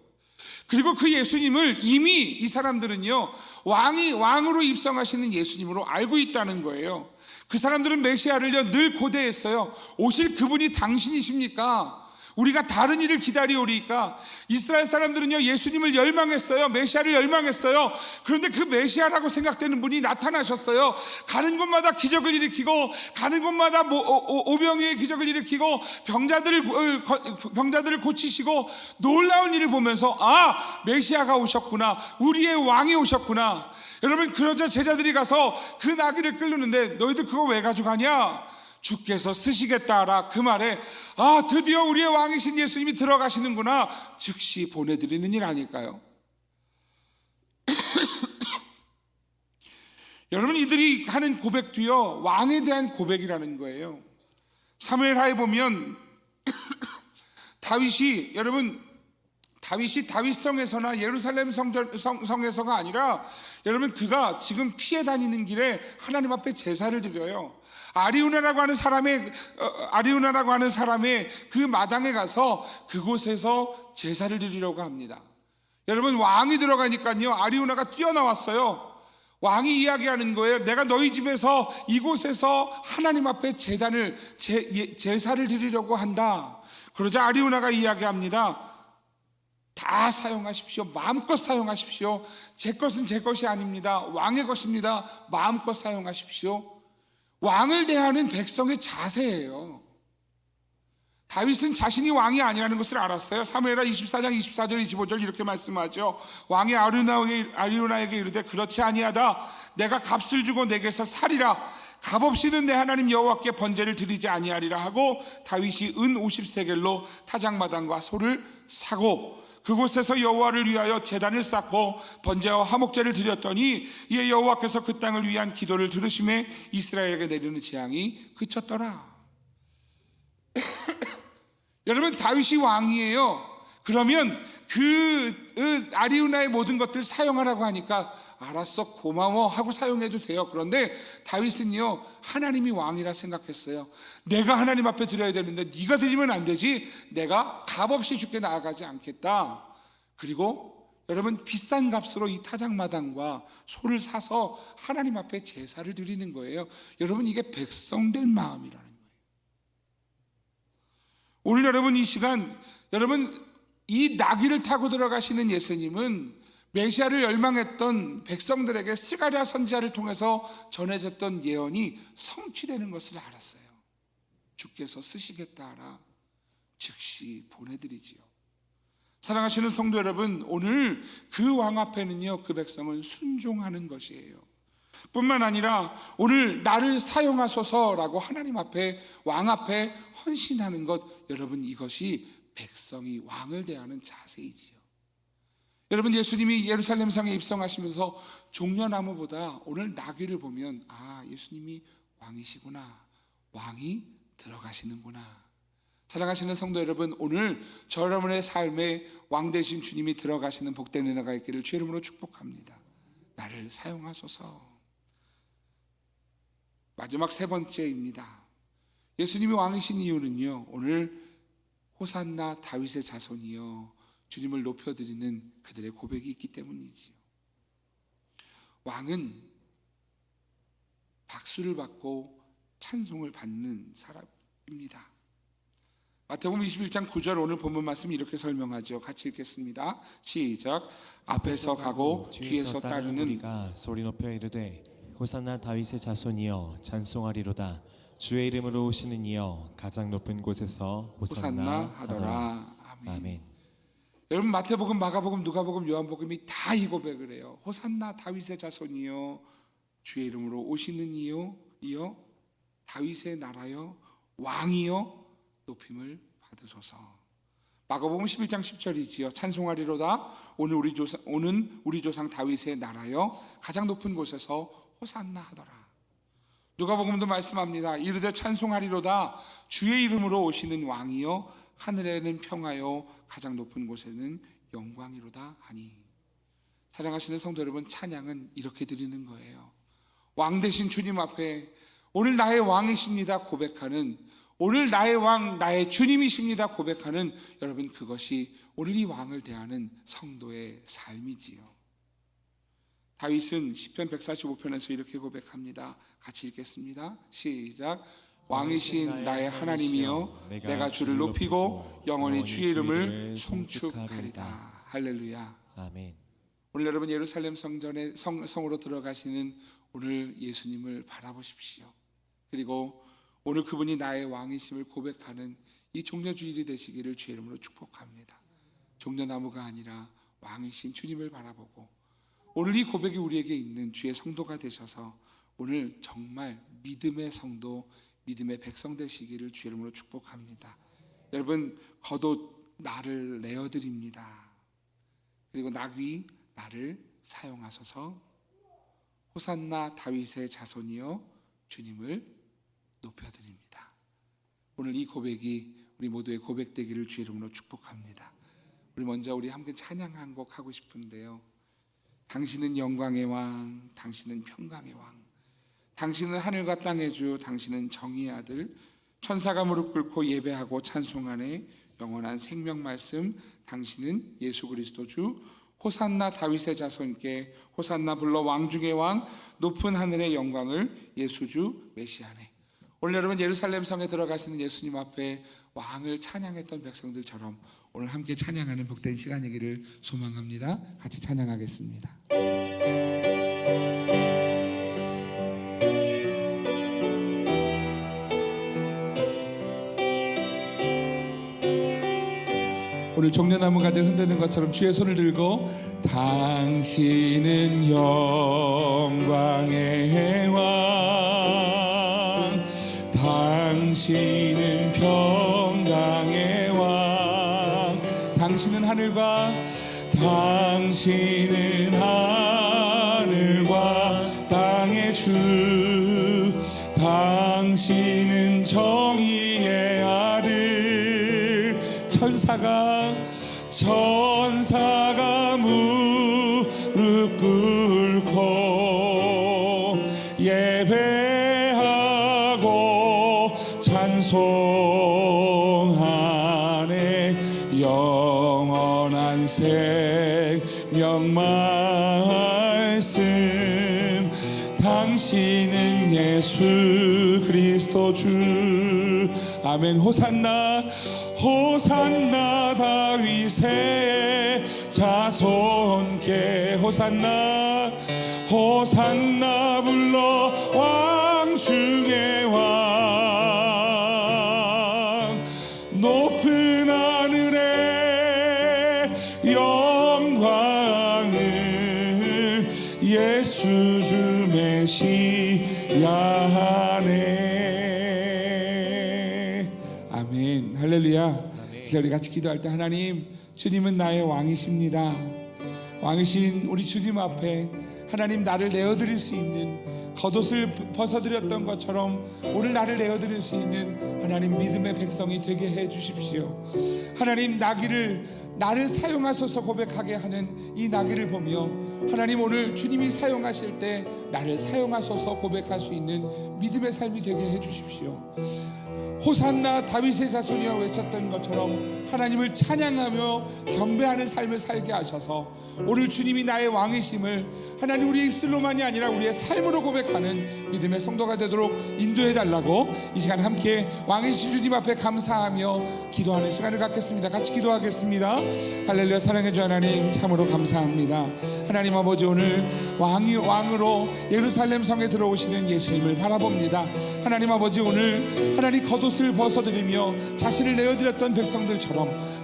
그리고 그 예수님을 이미 이 사람들은요 왕으로 입성하시는 예수님으로 알고 있다는 거예요. 그 사람들은 메시아를요 늘 고대했어요. 오실 그분이 당신이십니까? 우리가 다른 일을 기다리오리까? 이스라엘 사람들은요 예수님을 열망했어요. 메시아를 열망했어요. 그런데 그 메시아라고 생각되는 분이 나타나셨어요. 가는 곳마다 기적을 일으키고 가는 곳마다 오병이의 기적을 일으키고 병자들을 고치시고 놀라운 일을 보면서 아 메시아가 오셨구나, 우리의 왕이 오셨구나. 여러분 그러자 제자들이 가서 그 나귀를 끌르는데 너희들 그거 왜 가져가냐? 주께서 쓰시겠다 하라. 그 말에 아 드디어 우리의 왕이신 예수님이 들어가시는구나. 즉시 보내드리는 일 아닐까요? 여러분 이들이 하는 고백도요 왕에 대한 고백이라는 거예요. 사무엘하에 보면 다윗이 다윗성에서나 예루살렘 성에서가 아니라 여러분 그가 지금 피해 다니는 길에 하나님 앞에 제사를 드려요. 아리우나라고 하는 사람의 그 마당에 가서 그곳에서 제사를 드리려고 합니다. 여러분 왕이 들어가니까요 아리우나가 뛰어나왔어요. 왕이 이야기하는 거예요. 내가 너희 집에서 이곳에서 하나님 앞에 제사를 드리려고 한다. 그러자 아리우나가 이야기합니다. 다 사용하십시오. 마음껏 사용하십시오. 제 것은 제 것이 아닙니다. 왕의 것입니다. 마음껏 사용하십시오. 왕을 대하는 백성의 자세예요. 다윗은 자신이 왕이 아니라는 것을 알았어요. 사무엘하 24장 24절 25절 이렇게 말씀하죠. 왕이 아리우나에게 이르되 그렇지 아니하다. 내가 값을 주고 내게서 살이라. 값없이는 내 하나님 여호와께 번제를 드리지 아니하리라 하고 다윗이 은 50세겔로 타작마당과 소를 사고 그곳에서 여호와를 위하여 제단을 쌓고 번제와 화목제를 드렸더니 이에 여호와께서 그 땅을 위한 기도를 들으심에 이스라엘에게 내리는 재앙이 그쳤더라. 여러분 다윗이 왕이에요. 그러면 그 아리우나의 모든 것들을 사용하라고 하니까 알았어 고마워 하고 사용해도 돼요. 그런데 다윗은요 하나님이 왕이라 생각했어요. 내가 하나님 앞에 드려야 되는데 네가 드리면 안 되지. 내가 값없이 주께 나아가지 않겠다. 그리고 여러분 비싼 값으로 이 타작마당과 소를 사서 하나님 앞에 제사를 드리는 거예요. 여러분 이게 백성된 마음이라는 거예요. 오늘 여러분 이 시간 여러분 이 나귀를 타고 들어가시는 예수님은 메시아를 열망했던 백성들에게 스가랴 선지자를 통해서 전해졌던 예언이 성취되는 것을 알았어요. 주께서 쓰시겠다 하라. 즉시 보내드리지요. 사랑하시는 성도 여러분, 오늘 그 왕 앞에는요 그 백성은 순종하는 것이에요. 뿐만 아니라 오늘 나를 사용하소서라고 하나님 앞에 왕 앞에 헌신하는 것, 여러분 이것이 백성이 왕을 대하는 자세이지요. 여러분 예수님이 예루살렘 성에 입성하시면서 종려나무보다 오늘 나귀를 보면 아 예수님이 왕이시구나, 왕이 들어가시는구나. 사랑하시는 성도 여러분, 오늘 저 여러분의 삶에 왕 되신 주님이 들어가시는 복된 은혜가 있기를 주의 이름으로 축복합니다. 나를 사용하소서. 마지막 세 번째입니다. 예수님이 왕이신 이유는요 오늘 호산나 다윗의 자손이여 주님을 높여드리는 그들의 고백이 있기 때문이지요. 왕은 박수를 받고 찬송을 받는 사람입니다. 마태복음 21장 9절 오늘 본문 말씀 이렇게 설명하죠. 같이 읽겠습니다. 시작. 앞에서 가고 뒤에서 따르는 우리가 소리 높여 이르되 호산나 다윗의 자손이여 찬송하리로다. 주의 이름으로 오시는 이여 가장 높은 곳에서 호산나 호산나 하더라. 하더라. 아멘. 아멘. 여러분 마태복음, 마가복음, 누가복음, 요한복음이 다 이 고백을 해요. 호산나 다윗의 자손이여 주의 이름으로 오시는 이여 다윗의 나라여 왕이여 높임을 받으소서. 마가복음 11장 10절이지요. 찬송하리로다. 오는 우리 조상 다윗의 나라여 가장 높은 곳에서 호산나 하더라. 누가복음도 말씀합니다. 이르되 찬송하리로다. 주의 이름으로 오시는 왕이여 하늘에는 평화여 가장 높은 곳에는 영광이로다 하니. 사랑하시는 성도 여러분, 찬양은 이렇게 드리는 거예요. 왕 되신 주님 앞에 오늘 나의 왕이십니다 고백하는, 오늘 나의 왕, 나의 주님이십니다 고백하는, 여러분 그것이 오늘 이 왕을 대하는 성도의 삶이지요. 다윗은 시편 145편에서 이렇게 고백합니다. 같이 읽겠습니다. 시작. 왕이신 나의 하나님이여 내가 주를 높이고 영원히 주의 이름을 송축하리다. 할렐루야. 아멘. 오늘 여러분 예루살렘 성으로 들어가시는 오늘 예수님을 바라보십시오. 그리고 오늘 그분이 나의 왕이심을 고백하는 이 종려주일이 되시기를 주의 이름으로 축복합니다. 종려나무가 아니라 왕이신 주님을 바라보고 오늘 이 고백이 우리에게 있는 주의 성도가 되셔서 오늘 정말 믿음의 성도, 믿음의 백성 되시기를 주의 이름으로 축복합니다. 여러분 겉옷 나를 내어드립니다. 그리고 나귀 나를 사용하소서. 호산나 다윗의 자손이여 주님을 높여드립니다. 오늘 이 고백이 우리 모두의 고백되기를 주의 이름으로 축복합니다. 우리 먼저 우리 함께 찬양 한 곡 하고 싶은데요. 당신은 영광의 왕, 당신은 평강의 왕, 당신은 하늘과 땅의 주, 당신은 정의의 아들, 천사가 무릎 꿇고 예배하고 찬송하네 영원한 생명 말씀, 당신은 예수 그리스도 주, 호산나 다윗의 자손께 호산나 불러 왕 중의 왕, 높은 하늘의 영광을 예수주 메시아네. 오늘 여러분 예루살렘 성에 들어가시는 예수님 앞에 왕을 찬양했던 백성들처럼 오늘 함께 찬양하는 복된 시간이기를 소망합니다. 같이 찬양하겠습니다. 오늘 종려나무가들 흔드는 것처럼 주의 손을 들고 당신은 영광의 왕, 당신은 평강의 왕, 당신은 하늘과 땅의 주, 당신은 정의의 아들, 천사가 무릎 꿇고 예배하고 찬송하네 영원한 생명 말씀, 당신은 예수 그리스도 주. 아멘. 호산나 다윗의 자손께 호산나 불러 왕 중의 왕, 높은 하늘의 영광을 예수 주 메시아네. 아멘. 할렐루야. 이제 우리 같이 기도할 때 하나님, 주님은 나의 왕이십니다. 왕이신 우리 주님 앞에 하나님 나를 내어드릴 수 있는, 겉옷을 벗어드렸던 것처럼 오늘 나를 내어드릴 수 있는 하나님 믿음의 백성이 되게 해 주십시오. 하나님 나를 사용하소서 고백하게 하는 이 나귀를 보며 하나님 오늘 주님이 사용하실 때 나를 사용하소서 고백할 수 있는 믿음의 삶이 되게 해 주십시오. 호산나 다윗의 자손이여 외쳤던 것처럼 하나님을 찬양하며 경배하는 삶을 살게 하셔서 오늘 주님이 나의 왕이심을 하나님 우리의 입술로만이 아니라 우리의 삶으로 고백하는 믿음의 성도가 되도록 인도해 달라고 이 시간 함께 왕이신 주님 앞에 감사하며 기도하는 시간을 갖겠습니다. 같이 기도하겠습니다. 할렐루야. 사랑해 주 하나님, 참으로 감사합니다. 하나님 아버지, 오늘 왕으로 예루살렘 성에 들어오시는 예수님을 바라봅니다. 하나님 아버지, 오늘 하나님 겉옷을 벗어드리며 자신을 내어드렸던 백성들처럼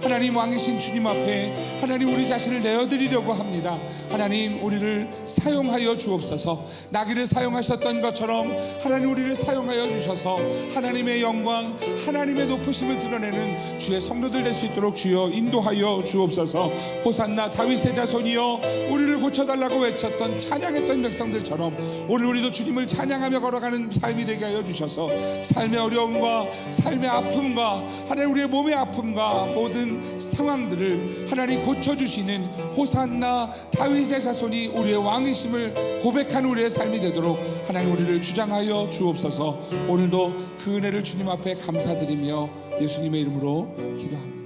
하나님 왕이신 주님 앞에 하나님 우리 자신을 내어드리려고 합니다. 하나님 우리를 사용하여 주옵소서. 나귀를 사용하셨던 것처럼 하나님 우리를 사용하여 주셔서 하나님의 영광, 하나님의 높으심을 드러내는 주의 성도들 될 수 있도록 주여 인도하여 주옵소서. 호산나 다윗의 자손이여 우리를 고쳐달라고 외쳤던 찬양했던 백성들처럼 오늘 우리도 주님을 찬양하며 걸어가는 삶이 되게 하여 주셔서 삶의 어려움과 삶의 아픔과 하나님 우리의 몸의 아픔과 모든 상황들을 하나님 고쳐주시는 호산나 다윗의 자손이 우리의 왕이심을 고백하는 우리의 삶이 되도록 하나님 우리를 주장하여 주옵소서. 오늘도 그 은혜를 주님 앞에 감사드리며 예수님의 이름으로 기도합니다.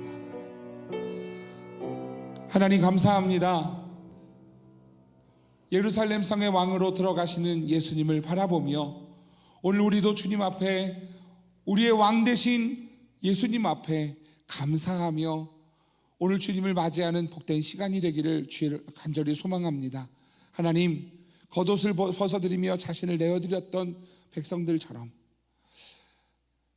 하나님 감사합니다. 예루살렘 성의 왕으로 들어가시는 예수님을 바라보며 오늘 우리도 주님 앞에 우리의 왕 되신 예수님 앞에 감사하며 오늘 주님을 맞이하는 복된 시간이 되기를 주의 간절히 소망합니다. 하나님, 겉옷을 벗어드리며 자신을 내어드렸던 백성들처럼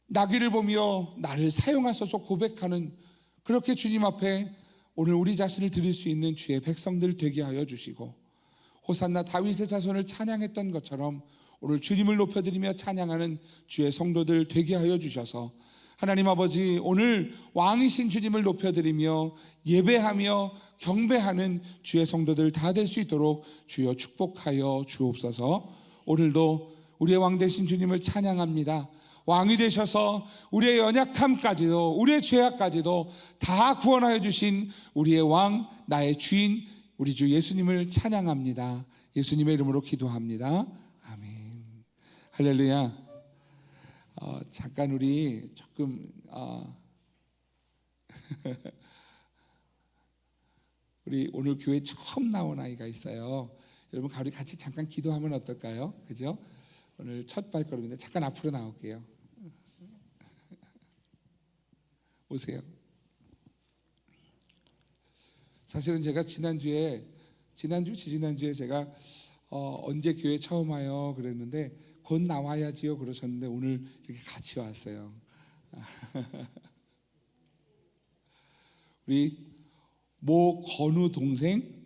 나귀를 보며 나를 사용하소서 고백하는 그렇게 주님 앞에 오늘 우리 자신을 드릴 수 있는 주의 백성들 되게 하여 주시고 호산나 다윗의 자손을 찬양했던 것처럼 오늘 주님을 높여드리며 찬양하는 주의 성도들 되게 하여 주셔서 하나님 아버지, 오늘 왕이신 주님을 높여드리며 예배하며 경배하는 주의 성도들 다 될 수 있도록 주여 축복하여 주옵소서. 오늘도 우리의 왕 되신 주님을 찬양합니다. 왕이 되셔서 우리의 연약함까지도 우리의 죄악까지도 다 구원하여 주신 우리의 왕, 나의 주인 우리 주 예수님을 찬양합니다. 예수님의 이름으로 기도합니다. 아멘. 할렐루야. 잠깐 우리 조금 우리 오늘 교회 처음 나온 아이가 있어요. 여러분 우리 같이 잠깐 기도하면 어떨까요? 그죠? 오늘 첫 발걸음인데 잠깐 앞으로 나올게요. 오세요. 사실은 제가 지난주에 제가 언제 교회 처음 와요 그랬는데 곧 나와야지요 그러셨는데 오늘 이렇게 같이 왔어요. 우리 모 건우 동생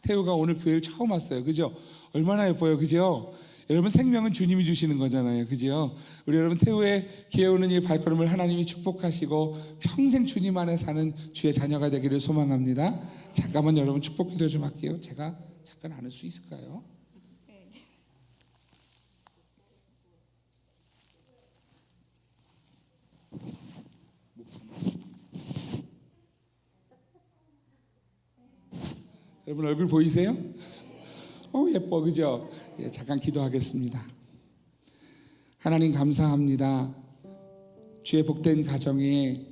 태우가 오늘 교회를 처음 왔어요. 그죠? 얼마나 예뻐요. 그죠? 여러분 생명은 주님이 주시는 거잖아요. 그죠? 우리 여러분 태우의 기어오는 이 발걸음을 하나님이 축복하시고 평생 주님 안에 사는 주의 자녀가 되기를 소망합니다. 잠깐만 여러분 축복 기도 좀 할게요. 제가 잠깐 안 할 수 있을까요? 여러분 얼굴 보이세요? 예뻐. 그죠? 예, 잠깐 기도하겠습니다. 하나님 감사합니다. 주의 복된 가정에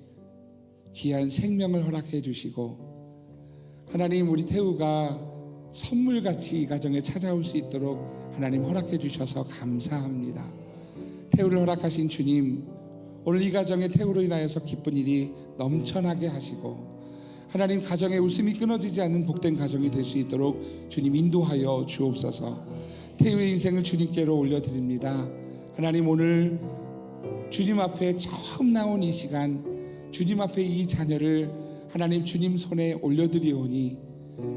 귀한 생명을 허락해 주시고 하나님 우리 태우가 선물같이 이 가정에 찾아올 수 있도록 하나님 허락해 주셔서 감사합니다. 태우를 허락하신 주님, 오늘 이 가정에 태우로 인하여서 기쁜 일이 넘쳐나게 하시고 하나님 가정에 웃음이 끊어지지 않는 복된 가정이 될 수 있도록 주님 인도하여 주옵소서. 태우의 인생을 주님께로 올려드립니다. 하나님 오늘 주님 앞에 처음 나온 이 시간 주님 앞에 이 자녀를 하나님 주님 손에 올려드리오니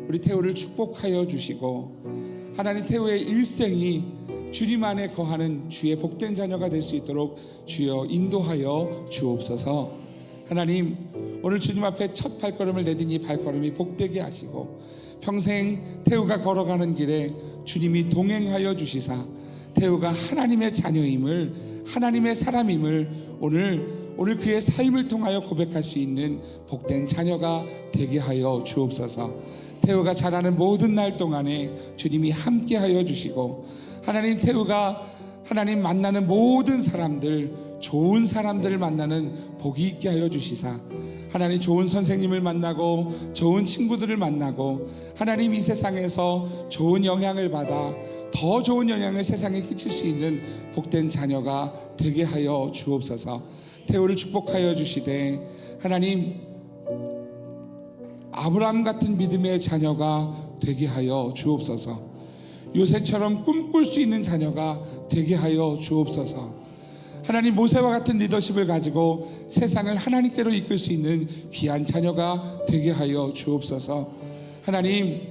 우리 태우를 축복하여 주시고 하나님 태우의 일생이 주님 안에 거하는 주의 복된 자녀가 될 수 있도록 주여 인도하여 주옵소서. 하나님 오늘 주님 앞에 첫 발걸음을 내딘 이 발걸음이 복되게 하시고 평생 태우가 걸어가는 길에 주님이 동행하여 주시사 태우가 하나님의 자녀임을 하나님의 사람임을 오늘 그의 삶을 통하여 고백할 수 있는 복된 자녀가 되게 하여 주옵소서. 태우가 자라는 모든 날 동안에 주님이 함께하여 주시고 하나님, 태우가 하나님 만나는 모든 사람들, 좋은 사람들을 만나는 복이 있게 하여 주시사, 하나님 좋은 선생님을 만나고 좋은 친구들을 만나고 하나님 이 세상에서 좋은 영향을 받아 더 좋은 영향을 세상에 끼칠 수 있는 복된 자녀가 되게 하여 주옵소서. 태우를 축복하여 주시되 하나님, 아브라함 같은 믿음의 자녀가 되게 하여 주옵소서. 요셉처럼 꿈꿀 수 있는 자녀가 되게 하여 주옵소서. 하나님, 모세와 같은 리더십을 가지고 세상을 하나님께로 이끌 수 있는 귀한 자녀가 되게 하여 주옵소서. 하나님,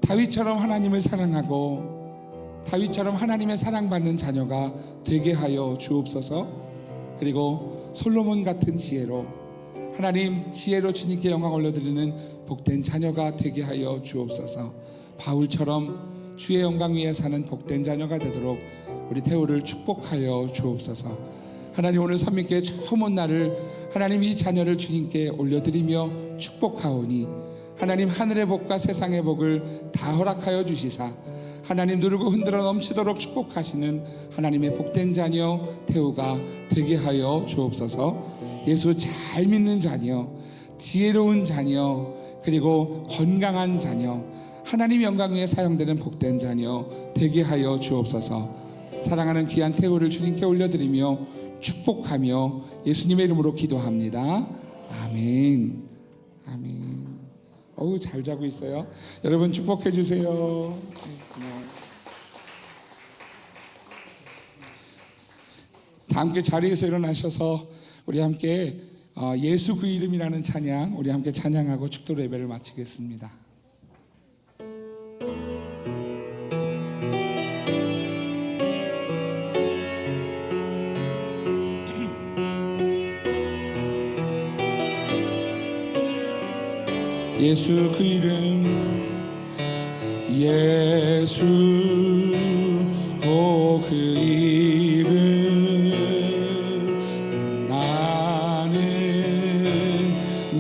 다윗처럼 하나님을 사랑하고 다윗처럼 하나님의 사랑받는 자녀가 되게 하여 주옵소서. 그리고 솔로몬 같은 지혜로, 하나님 지혜로 주님께 영광 올려드리는 복된 자녀가 되게 하여 주옵소서. 바울처럼 주의 영광 위에 사는 복된 자녀가 되도록 우리 태우를 축복하여 주옵소서. 하나님, 오늘 선민교회 처음 온 날을 하나님 이 자녀를 주님께 올려드리며 축복하오니 하나님, 하늘의 복과 세상의 복을 다 허락하여 주시사 하나님, 누르고 흔들어 넘치도록 축복하시는 하나님의 복된 자녀 태우가 되게 하여 주옵소서. 예수 잘 믿는 자녀, 지혜로운 자녀, 그리고 건강한 자녀, 하나님 영광 위에 사용되는 복된 자녀 되게 하여 주옵소서. 사랑하는 귀한 태우를 주님께 올려드리며 축복하며 예수님의 이름으로 기도합니다. 아멘. 아멘. 어우, 잘 자고 있어요. 여러분 축복해 주세요. 다 함께 자리에서 일어나셔서 우리 함께 예수 그 이름이라는 찬양, 우리 함께 찬양하고 축도 예배를 마치겠습니다. 예수 그 이름, 예수 오 그 이름, 나는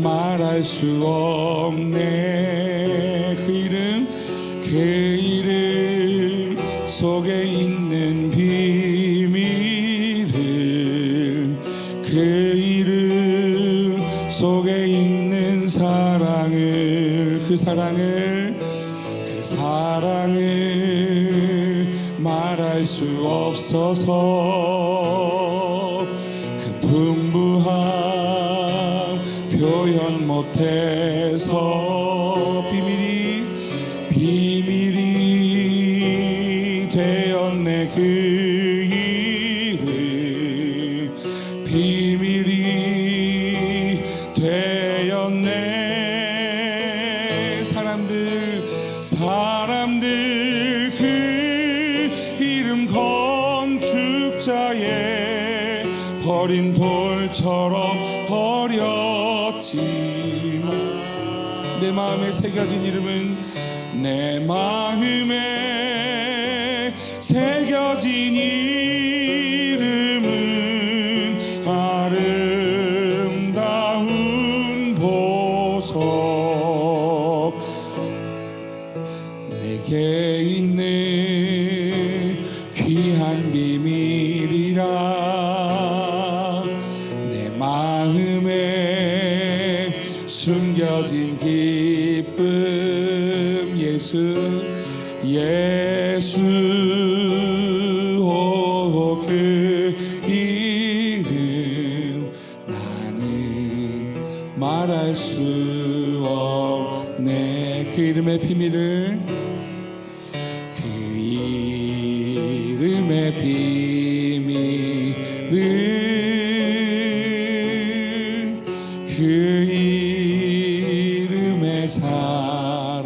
말할 수 없네. 그 이름 속에 있는 비밀을, 그 이름 속에 있는 사랑을, 그 사랑을 말할 수 없어서 그 풍부함 표현 못해서 비밀이 되었네. 그 이름 비밀이 되었네. 사람들 그 이름 건축자의 버린 돌처럼 버렸지만 내 마음에 새겨진 이름은, 내 마음에 새겨진 이름은 아름다운 보석, 내게 있는 귀한 비밀이라. 내 마음에 숨겨진 기쁨, 예수 오 그 이름, 나는 말할 수 없네. 그 이름의 비밀을, 그 이름의 비밀을, 그 이름의 사랑을.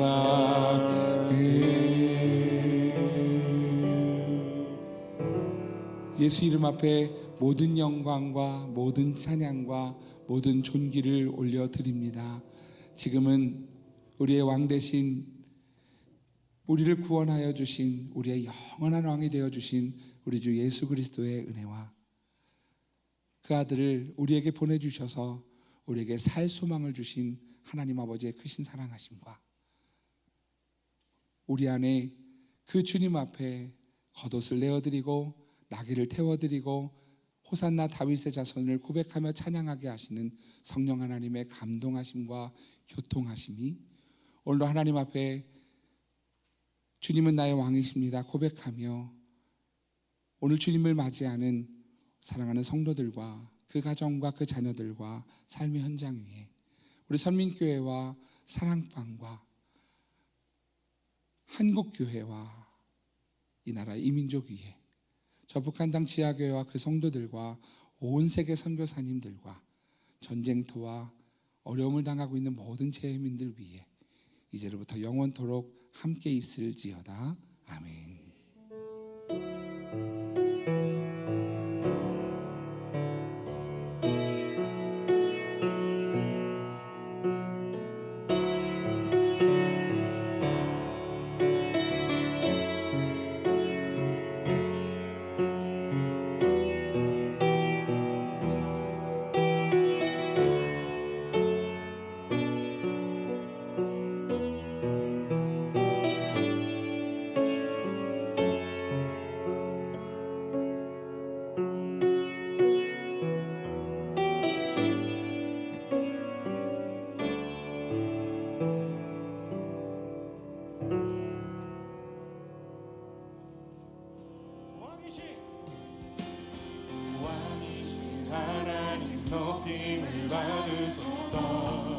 예수 이름 앞에 모든 영광과 모든 찬양과 모든 존귀를 올려드립니다. 지금은 우리의 왕 대신 우리를 구원하여 주신, 우리의 영원한 왕이 되어 주신 우리 주 예수 그리스도의 은혜와 그 아들을 우리에게 보내주셔서 우리에게 살 소망을 주신 하나님 아버지의 크신 사랑하심과 우리 안에 그 주님 앞에 겉옷을 내어드리고 나귀를 태워드리고 호산나 다윗의 자손을 고백하며 찬양하게 하시는 성령 하나님의 감동하심과 교통하심이 오늘도 하나님 앞에 주님은 나의 왕이십니다 고백하며 오늘 주님을 맞이하는 사랑하는 성도들과 그 가정과 그 자녀들과 삶의 현장 위에 우리 선민교회와 사랑방과 한국교회와 이 나라 이민족 위에 저 북한당 지하교회와 그 성도들과 온 세계 선교사님들과 전쟁터와 어려움을 당하고 있는 모든 재민들 위에 이제로부터 영원토록 함께 있을지어다. 아멘. 왕이신 하나님 높임을 받으소서.